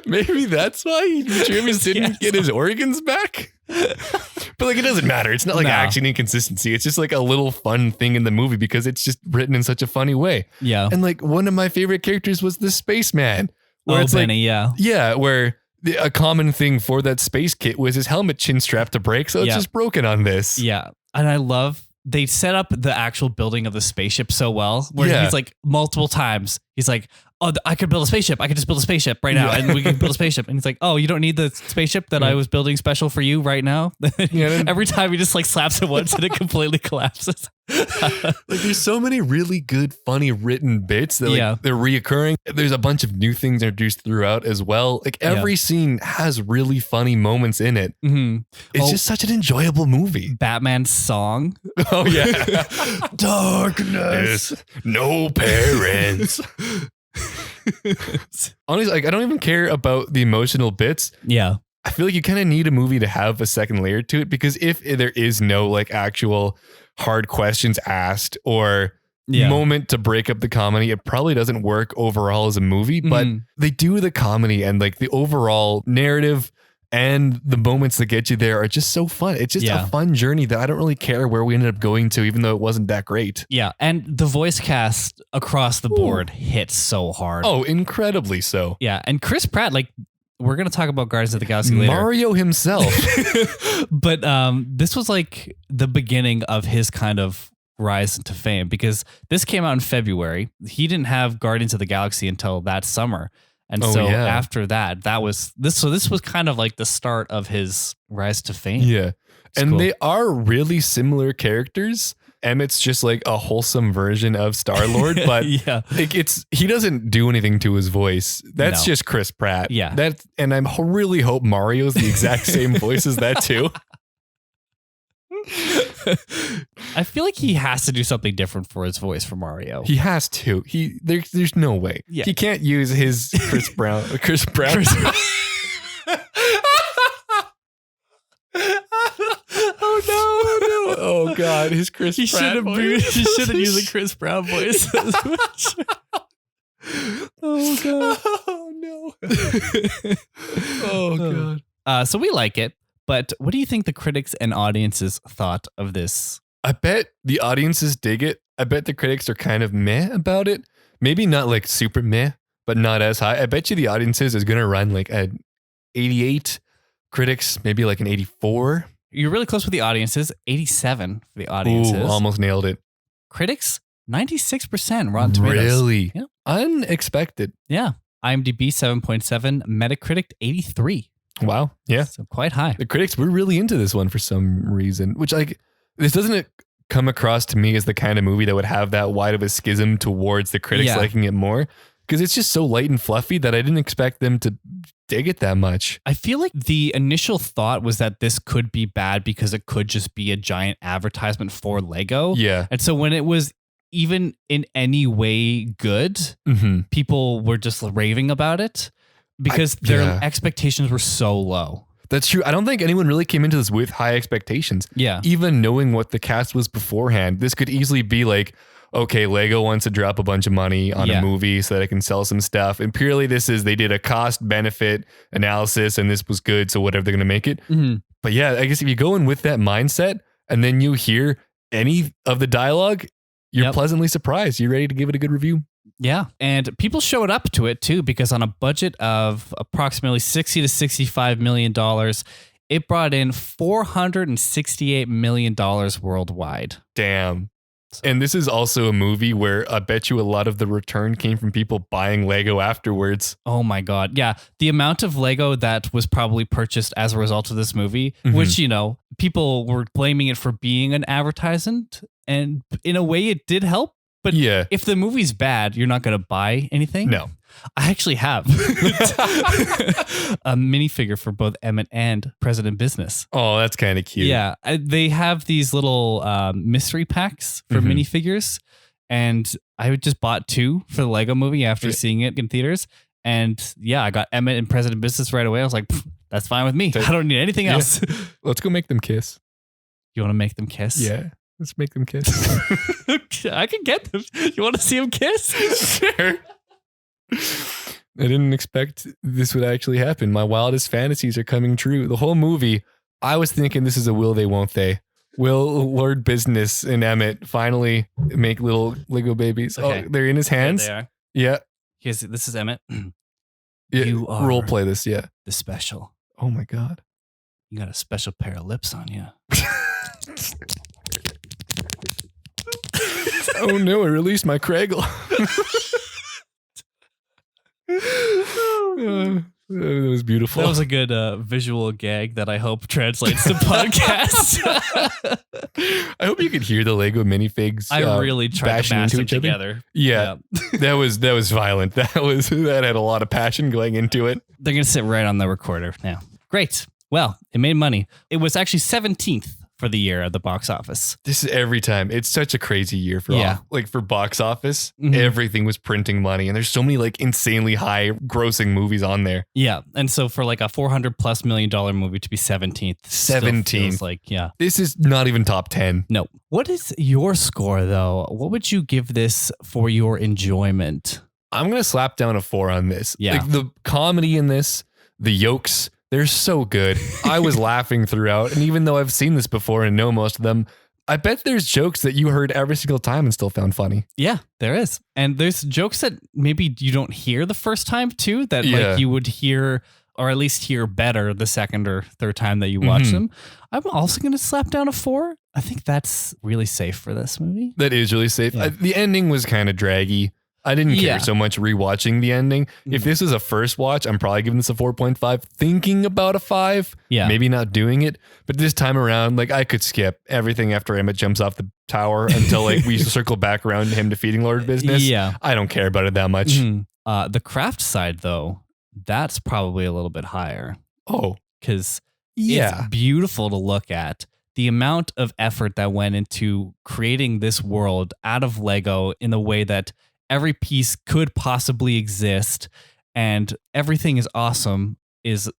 Maybe that's why Vitruvius didn't get his organs back. But like it doesn't matter. It's not like action inconsistency. It's just like a little fun thing in the movie because it's just written in such a funny way. And like one of my favorite characters was the spaceman. Where it's Benny, like, where a common thing for that space kit was his helmet chin strap to break, so it's just broken on this. And I love they set up the actual building of the spaceship so well, where he's like multiple times, he's like, oh, I could build a spaceship. I could just build a spaceship right now and we can build a spaceship. And he's like, oh, you don't need the spaceship that I was building special for you right now. Every time he just like slaps it once and it completely collapses. Like there's so many really good, funny written bits that like they're reoccurring. There's a bunch of new things introduced throughout as well. Like every scene has really funny moments in it. It's just such an enjoyable movie. Batman's song. Oh yeah. Darkness. No parents. Honestly, like I don't even care about the emotional bits. I feel like you kind of need a movie to have a second layer to it because if there is no like actual hard questions asked or moment to break up the comedy, it probably doesn't work overall as a movie, but they do the comedy and like the overall narrative and the moments that get you there are just so fun. It's just a fun journey that I don't really care where we ended up going to, even though it wasn't that great. And the voice cast across the board hits so hard. Oh, incredibly so. And Chris Pratt, like, we're going to talk about Guardians of the Galaxy later. Mario himself. But this was like the beginning of his kind of rise into fame because this came out in February. He didn't have Guardians of the Galaxy until that summer. And after that was this. So this was kind of like the start of his rise to fame. And cool. They are really similar characters. Emmet's just like a wholesome version of Star-Lord, but like he doesn't do anything to his voice. That's just Chris Pratt. And I really hope Mario's the exact same voice as that too. I feel like he has to do something different for his voice for Mario. He has to. There's no way. He can't use his Chris Brown. Oh no! Oh God, his Chris Pratt voice. He shouldn't use a Chris Brown voice. Oh God! Oh no! Oh God! So we like it, but what do you think the critics and audiences thought of this I bet the audiences dig it. I bet the critics are kind of meh about it. Maybe not like super meh, but not as high. I bet you the audiences is going to run like an 88. Critics, maybe like an 84. You're really close with the audiences. 87 for the audiences. Ooh, almost nailed it. Critics, 96% Rotten Tomatoes. Really? Yeah. Unexpected. Yeah. IMDb 7.7, Metacritic 83. Wow. Yeah. So quite high. The critics were really into this one for some reason, which like this doesn't come across to me as the kind of movie that would have that wide of a schism towards the critics liking it more, because it's just so light and fluffy that I didn't expect them to dig it that much. I feel like the initial thought was that this could be bad because it could just be a giant advertisement for Lego. Yeah. And so when it was even in any way good, people were just raving about it because their expectations were so low. That's true. I don't think anyone really came into this with high expectations. Yeah. Even knowing what the cast was beforehand, this could easily be like, okay, Lego wants to drop a bunch of money on a movie so that it can sell some stuff. And purely they did a cost benefit analysis and this was good. So whatever they're going to make it. But yeah, I guess if you go in with that mindset and then you hear any of the dialogue, you're pleasantly surprised. You're ready to give it a good review. Yeah. And people showed up to it too, because on a budget of approximately $60 to $65 million, it brought in $468 million worldwide. Damn. And this is also a movie where I bet you a lot of the return came from people buying Lego afterwards. Oh my God. Yeah. The amount of Lego that was probably purchased as a result of this movie, which, you know, people were blaming it for being an advertisement. And in a way it did help. But if the movie's bad, you're not going to buy anything. No. I actually have a minifigure for both Emmet and President Business. Oh, that's kind of cute. Yeah. They have these little mystery packs for minifigures. And I just bought 2 for the Lego movie after seeing it in theaters. And yeah, I got Emmet and President Business right away. I was like, that's fine with me. I don't need anything else. Let's go make them kiss. You want to make them kiss? Yeah. Let's make them kiss. I can get them. You want to see them kiss? Sure. I didn't expect this would actually happen. My wildest fantasies are coming true. The whole movie, I was thinking this is a will they, won't they. Will Lord Business and Emmet finally make little Lego babies? Okay. Oh, they're in his hands? There they are. Yeah. This is Emmet. Yeah. You are role play this, yeah. The special. Oh my God. You got a special pair of lips on you. Oh no, I released my Craigle. That was beautiful. That was a good visual gag that I hope translates to podcast. I hope you could hear the Lego minifigs. I really tried to mash them together. Yeah. that was violent. That had a lot of passion going into it. They're gonna sit right on the recorder now. Great. Well, it made money. It was actually 17th for the year at the box office. This is every time. It's such a crazy year for for box office. Everything was printing money, and there's so many like insanely high grossing movies on there. Yeah, and so for like a $400+ million movie to be 17th, like this is not even top 10. No. What is your score though? What would you give this for your enjoyment? I'm gonna slap down a 4 on this. Yeah, like the comedy in this, the yokes. They're so good. I was laughing throughout. And even though I've seen this before and know most of them, I bet there's jokes that you heard every single time and still found funny. Yeah, there is. And there's jokes that maybe you don't hear the first time too, that like you would hear, or at least hear better the second or third time that you watch them. I'm also going to slap down a 4. I think that's really safe for this movie. That is really safe. Yeah. The ending was kind of draggy. I didn't care so much rewatching the ending. If this was a first watch, I'm probably giving this a 4.5, thinking about a 5. Yeah. Maybe not doing it. But this time around, like I could skip everything after Emmet jumps off the tower until like we circle back around to him defeating Lord Business. Yeah. I don't care about it that much. The craft side though, that's probably a little bit higher. Oh. Because it's beautiful to look at. The amount of effort that went into creating this world out of Lego in the way that every piece could possibly exist and everything is awesome it's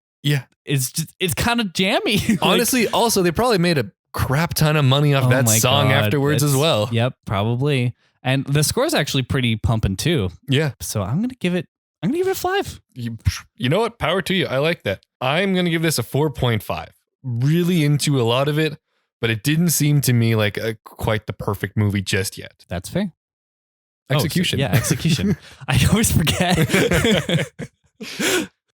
kind of jammy. Honestly, also they probably made a crap ton of money off that song afterwards as well. Yep, probably. And the score is actually pretty pumping too. Yeah. So I'm going to give it a 5. You know what? Power to you. I like that. I'm going to give this a 4.5. Really into a lot of it, but it didn't seem to me like quite the perfect movie just yet. That's fair. Execution. Execution. I always forget.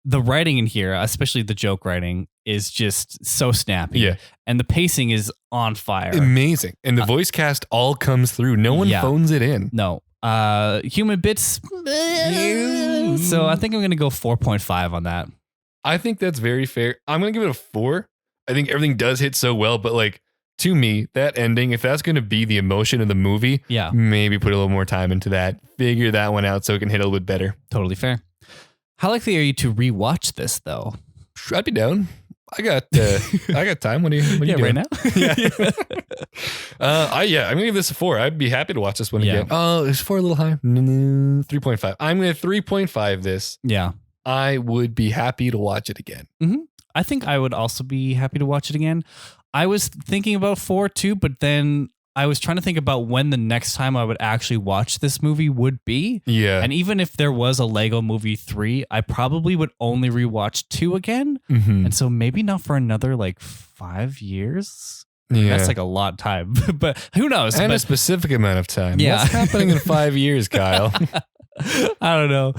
The writing in here, especially the joke writing, is just so snappy. Yeah. And the pacing is on fire. Amazing. And the voice cast all comes through. No one phones it in. No. Human bits. So I think I'm going to go 4.5 on that. I think that's very fair. I'm going to give it a 4. I think everything does hit so well, but like to me, that ending, if that's going to be the emotion of the movie, maybe put a little more time into that. Figure that one out so it can hit a little bit better. Totally fair. How likely are you to rewatch this though? I'd be down. I got time. What are you doing? Right now? I'm gonna give this a 4. I'd be happy to watch this one again. Oh, is 4 a little high? 3.5. I'm gonna 3.5 this. Yeah. I would be happy to watch it again. Mm-hmm. I think I would also be happy to watch it again. I was thinking about 4 too, but then I was trying to think about when the next time I would actually watch this movie would be. Yeah. And even if there was a Lego Movie 3, I probably would only rewatch 2 again. Mm-hmm. And so maybe not for another like 5 years. Yeah. That's like a lot of time, but who knows? And a specific amount of time. Yeah. What's happening in 5 years, Kyle? I don't know.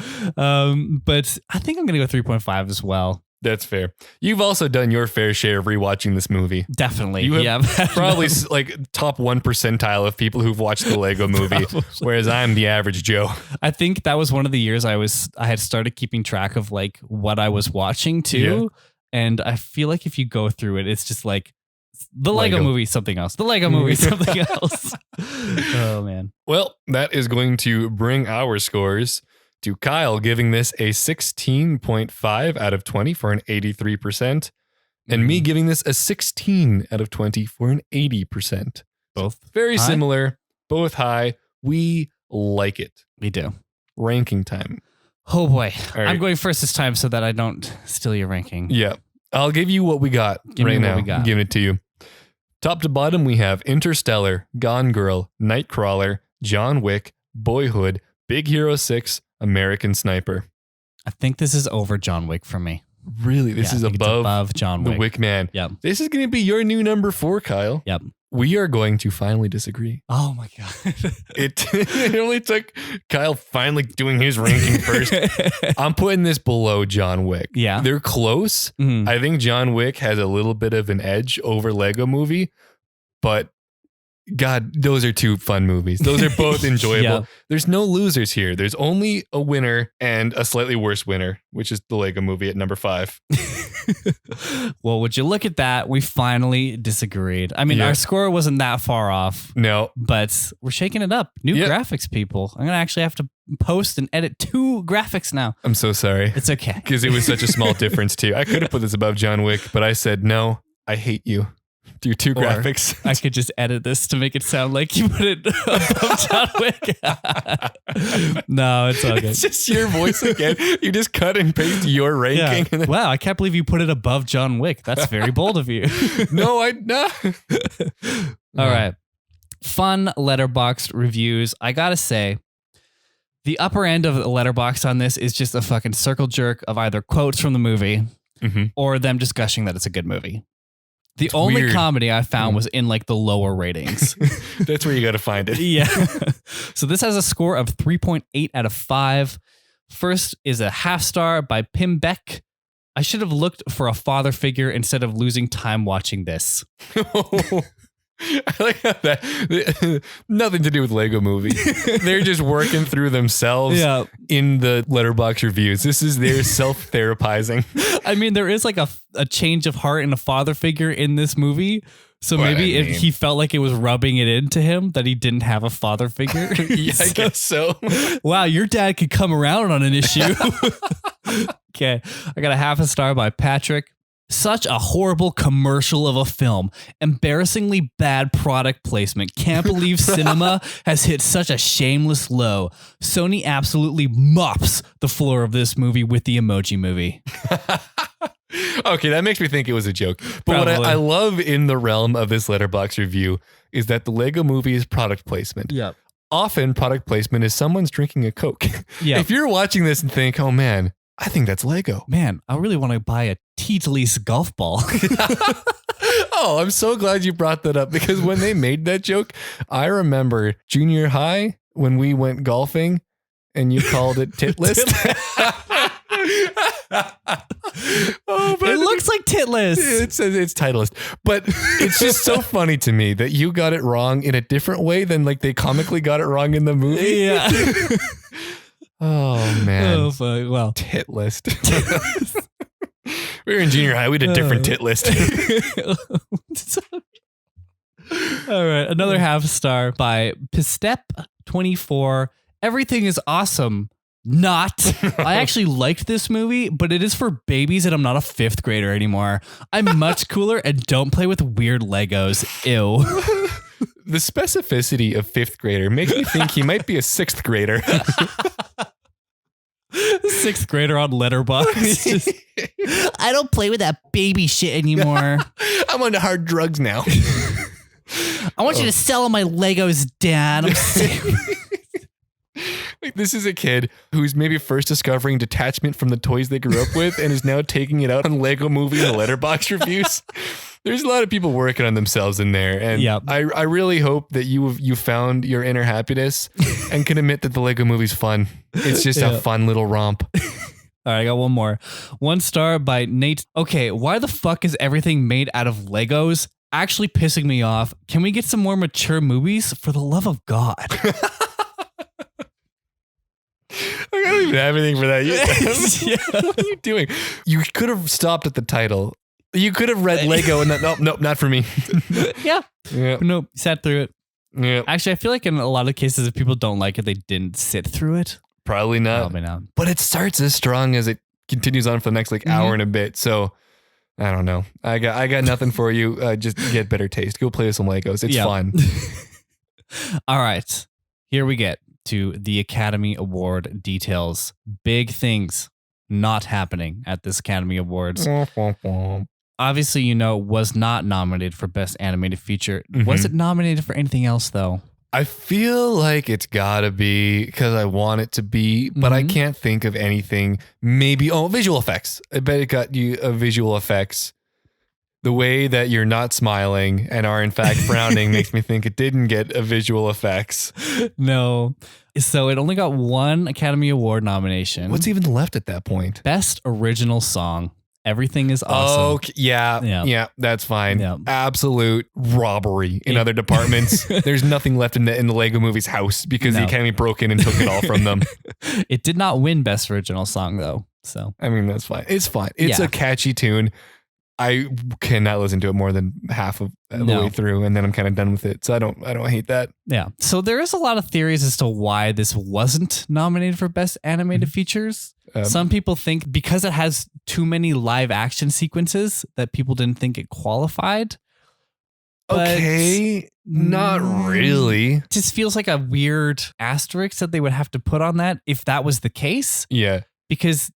But I think I'm going to go 3.5 as well. That's fair. You've also done your fair share of rewatching this movie. Definitely. You have probably like top 1 percentile of people who've watched the Lego movie, whereas I'm the average Joe. I think that was one of the years I had started keeping track of like what I was watching too. Yeah. And I feel like if you go through it, it's just like the Lego movie, something else. The Lego movie, something else. Oh, man. Well, that is going to bring our scores to Kyle giving this a 16.5 out of 20 for an 83%, and me giving this a 16 out of 20 for an 80%. Both very high? Similar, both high. We like it. We do. Ranking time. Oh boy. Right. I'm going first this time so that I don't steal your ranking. Yeah. I'll give you what we got right now. I'm giving it to you. Top to bottom, we have Interstellar, Gone Girl, Nightcrawler, John Wick, Boyhood, Big Hero 6, American Sniper. I think this is over John Wick for me. Really? This is above John Wick. The Wick Man. Yep. This is going to be your new number 4, Kyle. Yep. We are going to finally disagree. Oh my God. It only took Kyle finally doing his ranking first. I'm putting this below John Wick. Yeah. They're close. Mm-hmm. I think John Wick has a little bit of an edge over Lego Movie, but God, those are 2 fun movies. Those are both enjoyable. Yeah. There's no losers here. There's only a winner and a slightly worse winner, which is the Lego Movie at number 5. Well, would you look at that? We finally disagreed. I mean, our score wasn't that far off. No. But we're shaking it up. New graphics, people. I'm going to actually have to post and edit 2 graphics now. I'm so sorry. It's okay. Because it was such a small difference too. I could have put this above John Wick, but I said, no, I hate you. Do 2 graphics. I could just edit this to make it sound like you put it above John Wick. No, it's all good. It's just your voice again. You just cut and paste your ranking. Yeah. Wow, I can't believe you put it above John Wick. That's very bold of you. No. All right. Fun Letterboxd reviews. I gotta say, the upper end of the Letterboxd on this is just a fucking circle jerk of either quotes from the movie or them just gushing that it's a good movie. It's only weird. Comedy I found was in like the lower ratings. That's where you got to find it. Yeah. So this has a score of 3.8 out of 5. First is a half star by Pim Beck. I should have looked for a father figure instead of losing time watching this. I like how that nothing to do with Lego Movie. They're just working through themselves in the Letterboxd reviews. This is their self-therapizing. I mean, there is like a change of heart in a father figure in this movie. So maybe if he felt like it was rubbing it into him that he didn't have a father figure. Yeah, I guess so. Wow, your dad could come around on an issue. Okay, I got a half a star by Patrick. Such a horrible commercial of a film. Embarrassingly bad product placement. Can't believe cinema has hit such a shameless low. Sony absolutely mops the floor of this movie with the Emoji Movie. Okay, that makes me think it was a joke. But what I love in the realm of this Letterboxd review is that the Lego Movie is product placement. Yeah. Often product placement is someone's drinking a Coke. Yeah. If you're watching this and think, oh man, I think that's Lego. Man, I really want to buy a Titlis golf ball. Oh, I'm so glad you brought that up because when they made that joke, I remember junior high when we went golfing and you called it titless. Oh, but it looks like titless. It's titleist, but it's just so funny to me that you got it wrong in a different way than like they comically got it wrong in the movie. Yeah. Oh man. Oh fuck. Well, tit list. We were in junior high. We had a different tit list. All right, another half star by Pistep24. Everything is awesome. Not. I actually liked this movie, but it is for babies and I'm not a 5th grader anymore. I'm much cooler and don't play with weird Legos. Ew. The specificity of 5th grader makes me think he might be a 6th grader. 6th grader on Letterboxd. I don't play with that baby shit anymore. I'm on to hard drugs now. I want you to sell all my Legos, Dad. I'm sick. Like, this is a kid who's maybe first discovering detachment from the toys they grew up with and is now taking it out on Lego Movie and Letterboxd reviews. There's a lot of people working on themselves in there. And I really hope that you found your inner happiness and can admit that the Lego Movie's fun. It's just a fun little romp. All right, I got one more. 1 star by Nate. Okay, why the fuck is everything made out of Legos? Actually pissing me off. Can we get some more mature movies? For the love of God. I don't even have anything for that. What are you doing? You could have stopped at the title. You could have read Lego and nope, not for me. Yeah. Nope, sat through it. Yeah. Actually, I feel like in a lot of cases, if people don't like it, they didn't sit through it. Probably not. But it starts as strong as it continues on for the next hour and a bit. So I don't know. I got nothing for you. Just get better taste. Go play with some Legos. It's fun. All right. Here we get to the Academy Award details. Big things not happening at this Academy Awards. Obviously, was not nominated for Best Animated Feature. Was it nominated for anything else, though? I feel like it's gotta be because I want it to be, but I can't think of anything. Maybe, visual effects. I bet it got you a visual effects. The way that you're not smiling and are in fact frowning makes me think it didn't get a visual effects. No. So it only got 1 Academy Award nomination. What's even left at that point? Best Original Song. Everything is awesome. Okay, yeah, that's fine. Yeah. Absolute robbery in other departments. There's nothing left in the Lego Movie's house because the Academy broke in and took it all from them. It did not win Best Original Song though. So I mean, that's fine. It's fine. It's a catchy tune. I cannot listen to it more than half of the way through, and then I'm kind of done with it. So I don't hate that. Yeah. So there is a lot of theories as to why this wasn't nominated for Best Animated Features. Some people think because it has too many live action sequences that people didn't think it qualified. Okay, not really. It just feels like a weird asterisk that they would have to put on that if that was the case. Yeah. Because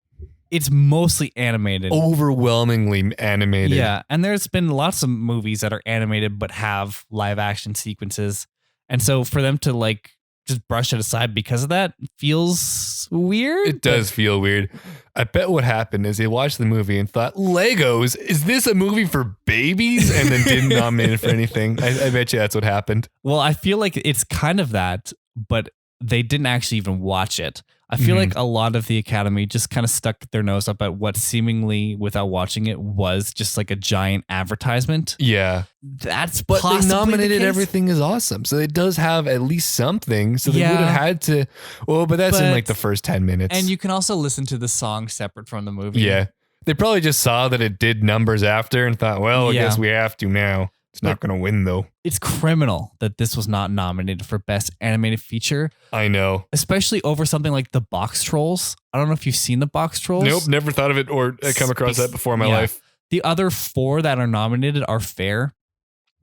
it's mostly animated. Overwhelmingly animated. Yeah. And there's been lots of movies that are animated but have live action sequences. And so for them to just brush it aside because of that feels weird. It does feel weird. I bet what happened is they watched the movie and thought, Legos, is this a movie for babies? And then didn't nominate it for anything. I bet you that's what happened. Well, I feel like it's kind of that, but they didn't actually even watch it. I feel like a lot of the Academy just kind of stuck their nose up at what seemingly, without watching it, was just like a giant advertisement. Yeah. But they nominated Everything is Awesome. So it does have at least something. So they would have had to. Well, but that's in the first 10 minutes. And you can also listen to the song separate from the movie. Yeah. They probably just saw that it did numbers after and thought, well, I guess we have to now. It's not going to win, though. It's criminal that this was not nominated for Best Animated Feature. I know. Especially over something like The Box Trolls. I don't know if you've seen The Box Trolls. Nope, never thought of it or come across that before in my life. The other 4 that are nominated are fair,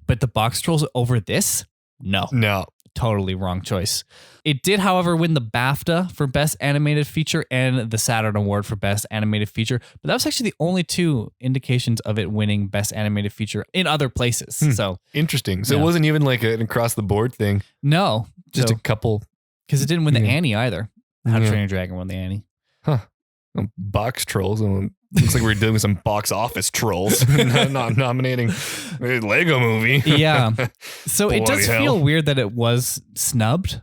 but The Box Trolls over this? No. Totally wrong choice. It did, however, win the BAFTA for Best Animated Feature and the Saturn Award for Best Animated Feature. But that was actually the only 2 indications of it winning Best Animated Feature in other places. So interesting. So it wasn't even like an across the board thing. No. Just a couple. Because it didn't win the Annie either. How to Train Your Dragon won the Annie. Huh. Box Trolls. Looks like we're doing some box office trolls, not nominating a Lego movie. Yeah. So it does feel weird that it was snubbed.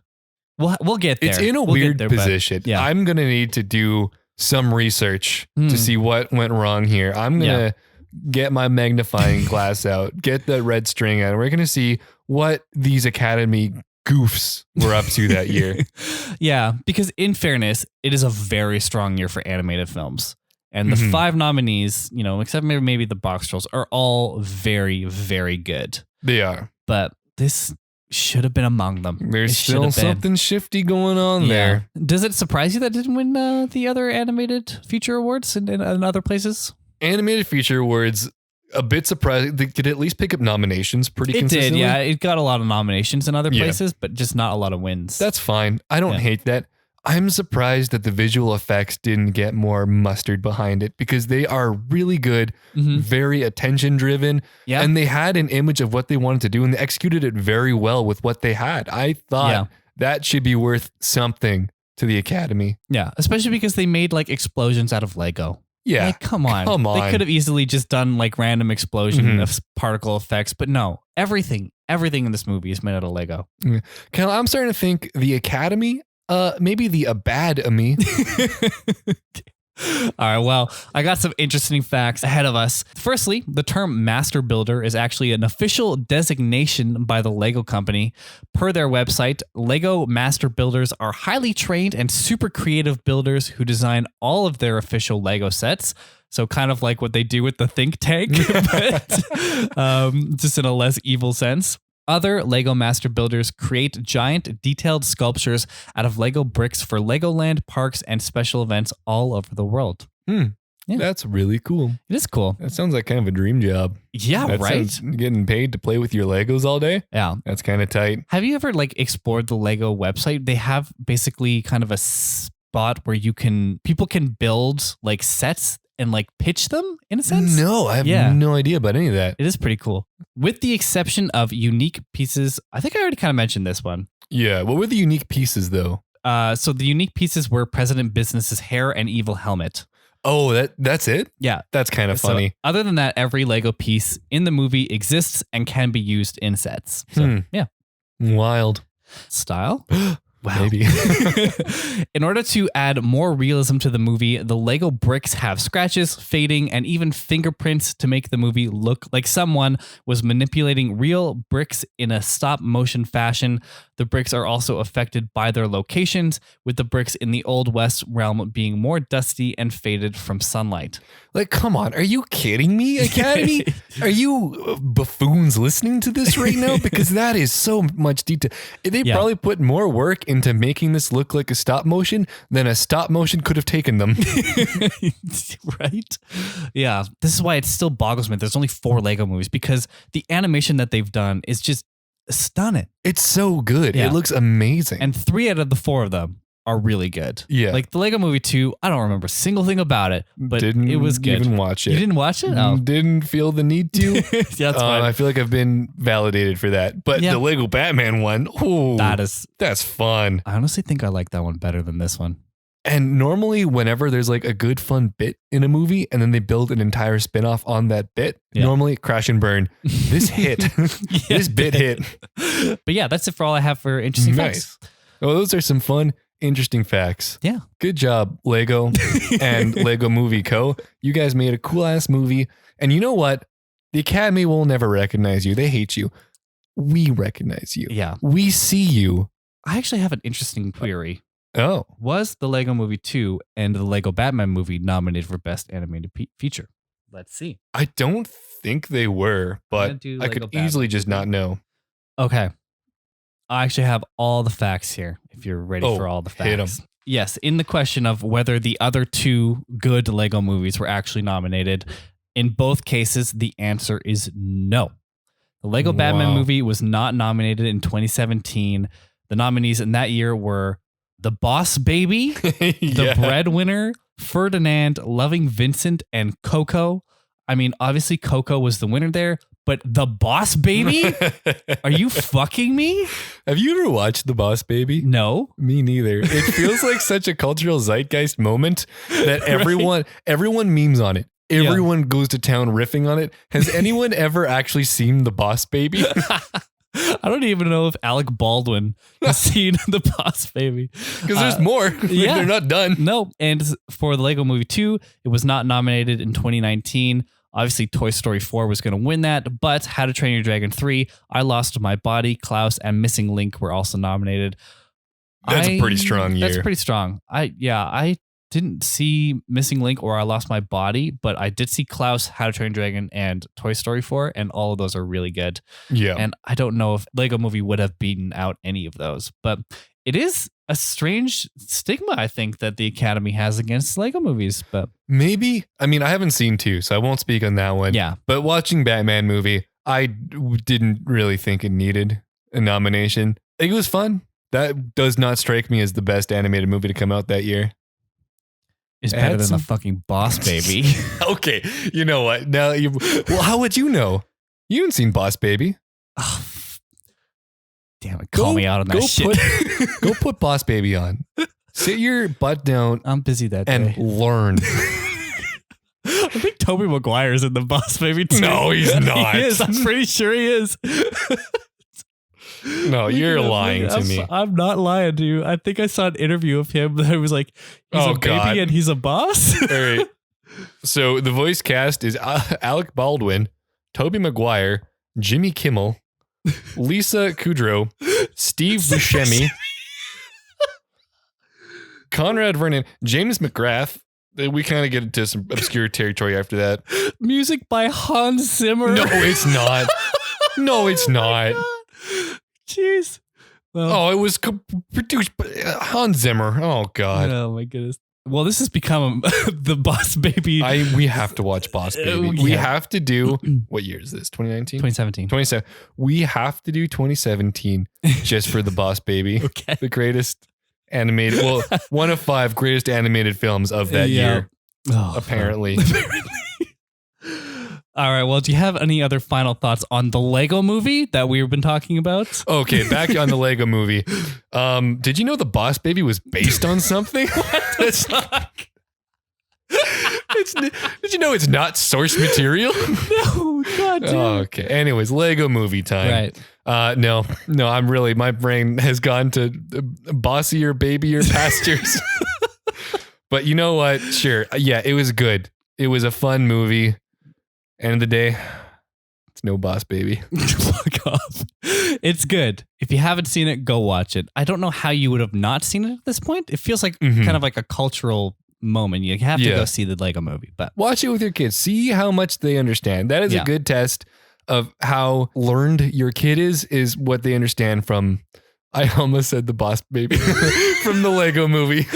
We'll get there. It's in a weird position. Yeah. I'm going to need to do some research to see what went wrong here. I'm going to get my magnifying glass out, get the red string out. We're going to see what these Academy goofs were up to that year. Yeah, because in fairness, it is a very strong year for animated films. And the 5 nominees, you know, except maybe the box trolls, are all very, very good. They are. But this should have been among them. There's still something shifty going on there. Does it surprise you that it didn't win the other animated feature awards in other places? Animated feature awards, a bit surprising. They could at least pick up nominations pretty consistently. It did, yeah. It got a lot of nominations in other places, but just not a lot of wins. That's fine. I don't hate that. I'm surprised that the visual effects didn't get more mustard behind it because they are really good, very attention driven, and they had an image of what they wanted to do and they executed it very well with what they had. I thought that should be worth something to the Academy. Yeah, especially because they made like explosions out of Lego. Yeah. Like, come on. They could have easily just done like random explosion of particle effects, but no, everything in this movie is made out of Lego. Kyle, I'm starting to think the Academy, maybe the Abad-amy. All right, well, I got some interesting facts ahead of us. Firstly, the term master builder is actually an official designation by the Lego company. Per their website, Lego master builders are highly trained and super creative builders who design all of their official Lego sets. So kind of like what they do with the think tank, but just in a less evil sense. Other Lego master builders create giant detailed sculptures out of Lego bricks for Legoland parks and special events all over the world. Yeah. That's really cool. It is cool. That sounds like kind of a dream job. Yeah, right? Getting paid to play with your Legos all day? Yeah. That's kind of tight. Have you ever like explored the Lego website? They have basically kind of a spot where people can build like sets and like pitch them in a sense. No, I have no idea about any of that. It is pretty cool. With the exception of unique pieces, I think I already kind of mentioned this one. Yeah. What were the unique pieces though? So the unique pieces were President Business's hair and evil helmet. Oh, that's it? Yeah. That's kind of funny. Other than that, every Lego piece in the movie exists and can be used in sets. So, yeah. Wild. Style? Wow. Maybe. In order to add more realism to the movie, the Lego bricks have scratches, fading, and even fingerprints to make the movie look like someone was manipulating real bricks in a stop motion fashion. The bricks are also affected by their locations, with the bricks in the Old West realm being more dusty and faded from sunlight. Like, come on. Are you kidding me, Academy? Are you buffoons listening to this right now? Because that is so much detail. They probably put more work into making this look like a stop motion than a stop motion could have taken them. Right? Yeah. This is why it still boggles me. There's only 4 Lego movies because the animation that they've done is just stunning. It's so good. Yeah. It looks amazing. And 3 out of the 4 of them are really good. Yeah. Like the Lego Movie 2, I don't remember a single thing about it, but it was good. Didn't even watch it. You didn't watch it? Oh. Didn't feel the need to. Yeah, that's fine. I feel like I've been validated for that. But the Lego Batman one, that's fun. I honestly think I like that one better than this one. And normally whenever there's like a good fun bit in a movie and then they build an entire spinoff on that bit, normally crash and burn. This hit. This bit hit. But yeah, that's it for all I have for interesting facts. Well, those are some fun, interesting facts. Yeah. Good job, Lego and Lego Movie Co. You guys made a cool ass movie. And you know what? The Academy will never recognize you. They hate you. We recognize you. Yeah. We see you. I actually have an interesting query. Oh. Was the Lego Movie 2 and the Lego Batman movie nominated for Best Animated Feature? Let's see. I don't think they were, but I could easily just not know. Okay. I actually have all the facts here, if you're ready for all the facts. Hit 'em. Yes, in the question of whether the other 2 good Lego movies were actually nominated, in both cases, the answer is no. The Lego Batman movie was not nominated in 2017. The nominees in that year were The Boss Baby, The Breadwinner, Ferdinand, Loving Vincent, and Coco. I mean, obviously Coco was the winner there, But The Boss Baby? Are you fucking me? Have you ever watched The Boss Baby? No. Me neither. It feels like such a cultural zeitgeist moment that everyone memes on it. Everyone goes to town riffing on it. Has anyone ever actually seen The Boss Baby? I don't even know if Alec Baldwin has seen The Boss Baby. Because there's more. Yeah. They're not done. No. And for the Lego Movie 2, it was not nominated in 2019. Obviously, Toy Story 4 was going to win that, but How to Train Your Dragon 3, I Lost My Body, Klaus, and Missing Link were also nominated. That's a pretty strong year. That's pretty strong. I didn't see Missing Link or I Lost My Body, but I did see Klaus, How to Train Your Dragon, and Toy Story 4, and all of those are really good. Yeah. And I don't know if Lego Movie would have beaten out any of those, but it is a strange stigma, I think, that the Academy has against Lego movies. But maybe, I mean, I haven't seen 2, so I won't speak on that one. Yeah. But watching Batman movie, I didn't really think it needed a nomination. I think it was fun. That does not strike me as the best animated movie to come out that year. It's better than a fucking Boss Baby. Okay, you know what? Now well, how would you know? You haven't seen Boss Baby. Oh, damn it! Call me out on that shit. Go put Boss Baby on. Sit your butt down. I'm busy that day. And learn. I think Tobey Maguire's in The Boss Baby too. No, he's not. He is. I'm pretty sure he is. No, you're lying to me. I'm not lying to you. I think I saw an interview of him that was like, he's a baby and he's a boss. All right. So the voice cast is Alec Baldwin, Tobey Maguire, Jimmy Kimmel, Lisa Kudrow, Steve Buscemi, Conrad Vernon, James McGrath. We kind of get into some obscure territory after that. Music by Hans Zimmer. No, it's not. No, it's not. Jeez. Well, it was produced by Hans Zimmer. Oh, God. Oh, my goodness. Well, this has become the Boss Baby. We have to watch Boss Baby. We have to do, what year is this? 2019? 2017. We have to do 2017 just for the Boss Baby. Okay. The greatest animated, well, one of 5 greatest animated films of that year. Oh, apparently. All right. Well, do you have any other final thoughts on the Lego Movie that we've been talking about? Okay, back on the Lego Movie. Did you know the Boss Baby was based on something? What the fuck? Did you know it's not source material? No, God damn. Okay. Anyways, Lego Movie time. Right. No, I'm really, my brain has gone to bossier, babier pastures. But you know what? Sure. Yeah, it was good. It was a fun movie. End of the day, it's no Boss Baby. Fuck off. It's good. If you haven't seen it, go watch it. I don't know how you would have not seen it at this point. It feels like kind of like a cultural moment. You have to go see the Lego Movie. But watch it with your kids. See how much they understand. That is a good test of how learned your kid is what they understand from, I almost said the Boss Baby, from the Lego Movie.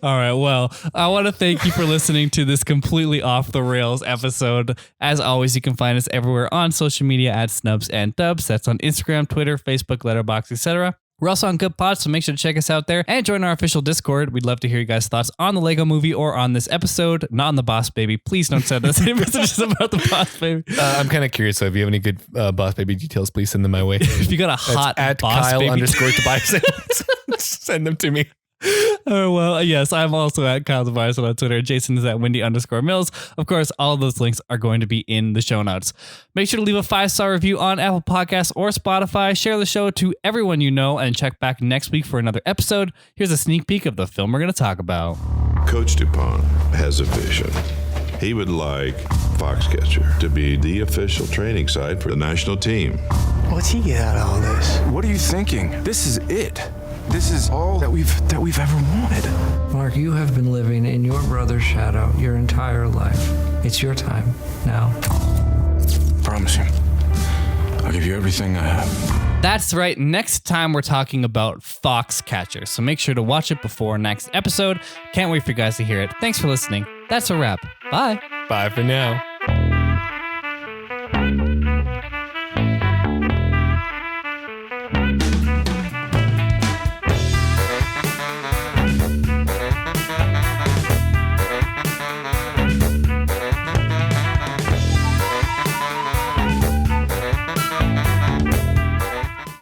All right. Well, I want to thank you for listening to this completely off the rails episode. As always, you can find us everywhere on social media at Snubs and Dubs. That's on Instagram, Twitter, Facebook, Letterboxd, etc. We're also on Good Pods, so make sure to check us out there and join our official Discord. We'd love to hear you guys' thoughts on the Lego Movie or on this episode, not on the Boss Baby. Please don't send us any messages about the Boss Baby. I'm kind of curious, so if you have any good Boss Baby details, please send them my way. If you got a hot at Boss Baby Kyle_Tobiasson, send them to me. Oh, well, yes, I'm also at Kyle Tobiasson on Twitter. Jason is at Wendy_Mills. Of course, all of those links are going to be in the show notes. Make sure to leave a 5-star review on Apple Podcasts or Spotify. Share the show to everyone you know and check back next week for another episode. Here's a sneak peek of the film we're going to talk about. Coach DuPont has a vision. He would like Foxcatcher to be the official training site for the national team. What's he get out of all this? What are you thinking? This is it. This is all that we've ever wanted. Mark, you have been living in your brother's shadow your entire life. It's your time now. Promise you. I'll give you everything I have. That's right. Next time we're talking about Foxcatcher. So make sure to watch it before next episode. Can't wait for you guys to hear it. Thanks for listening. That's a wrap. Bye. Bye for now.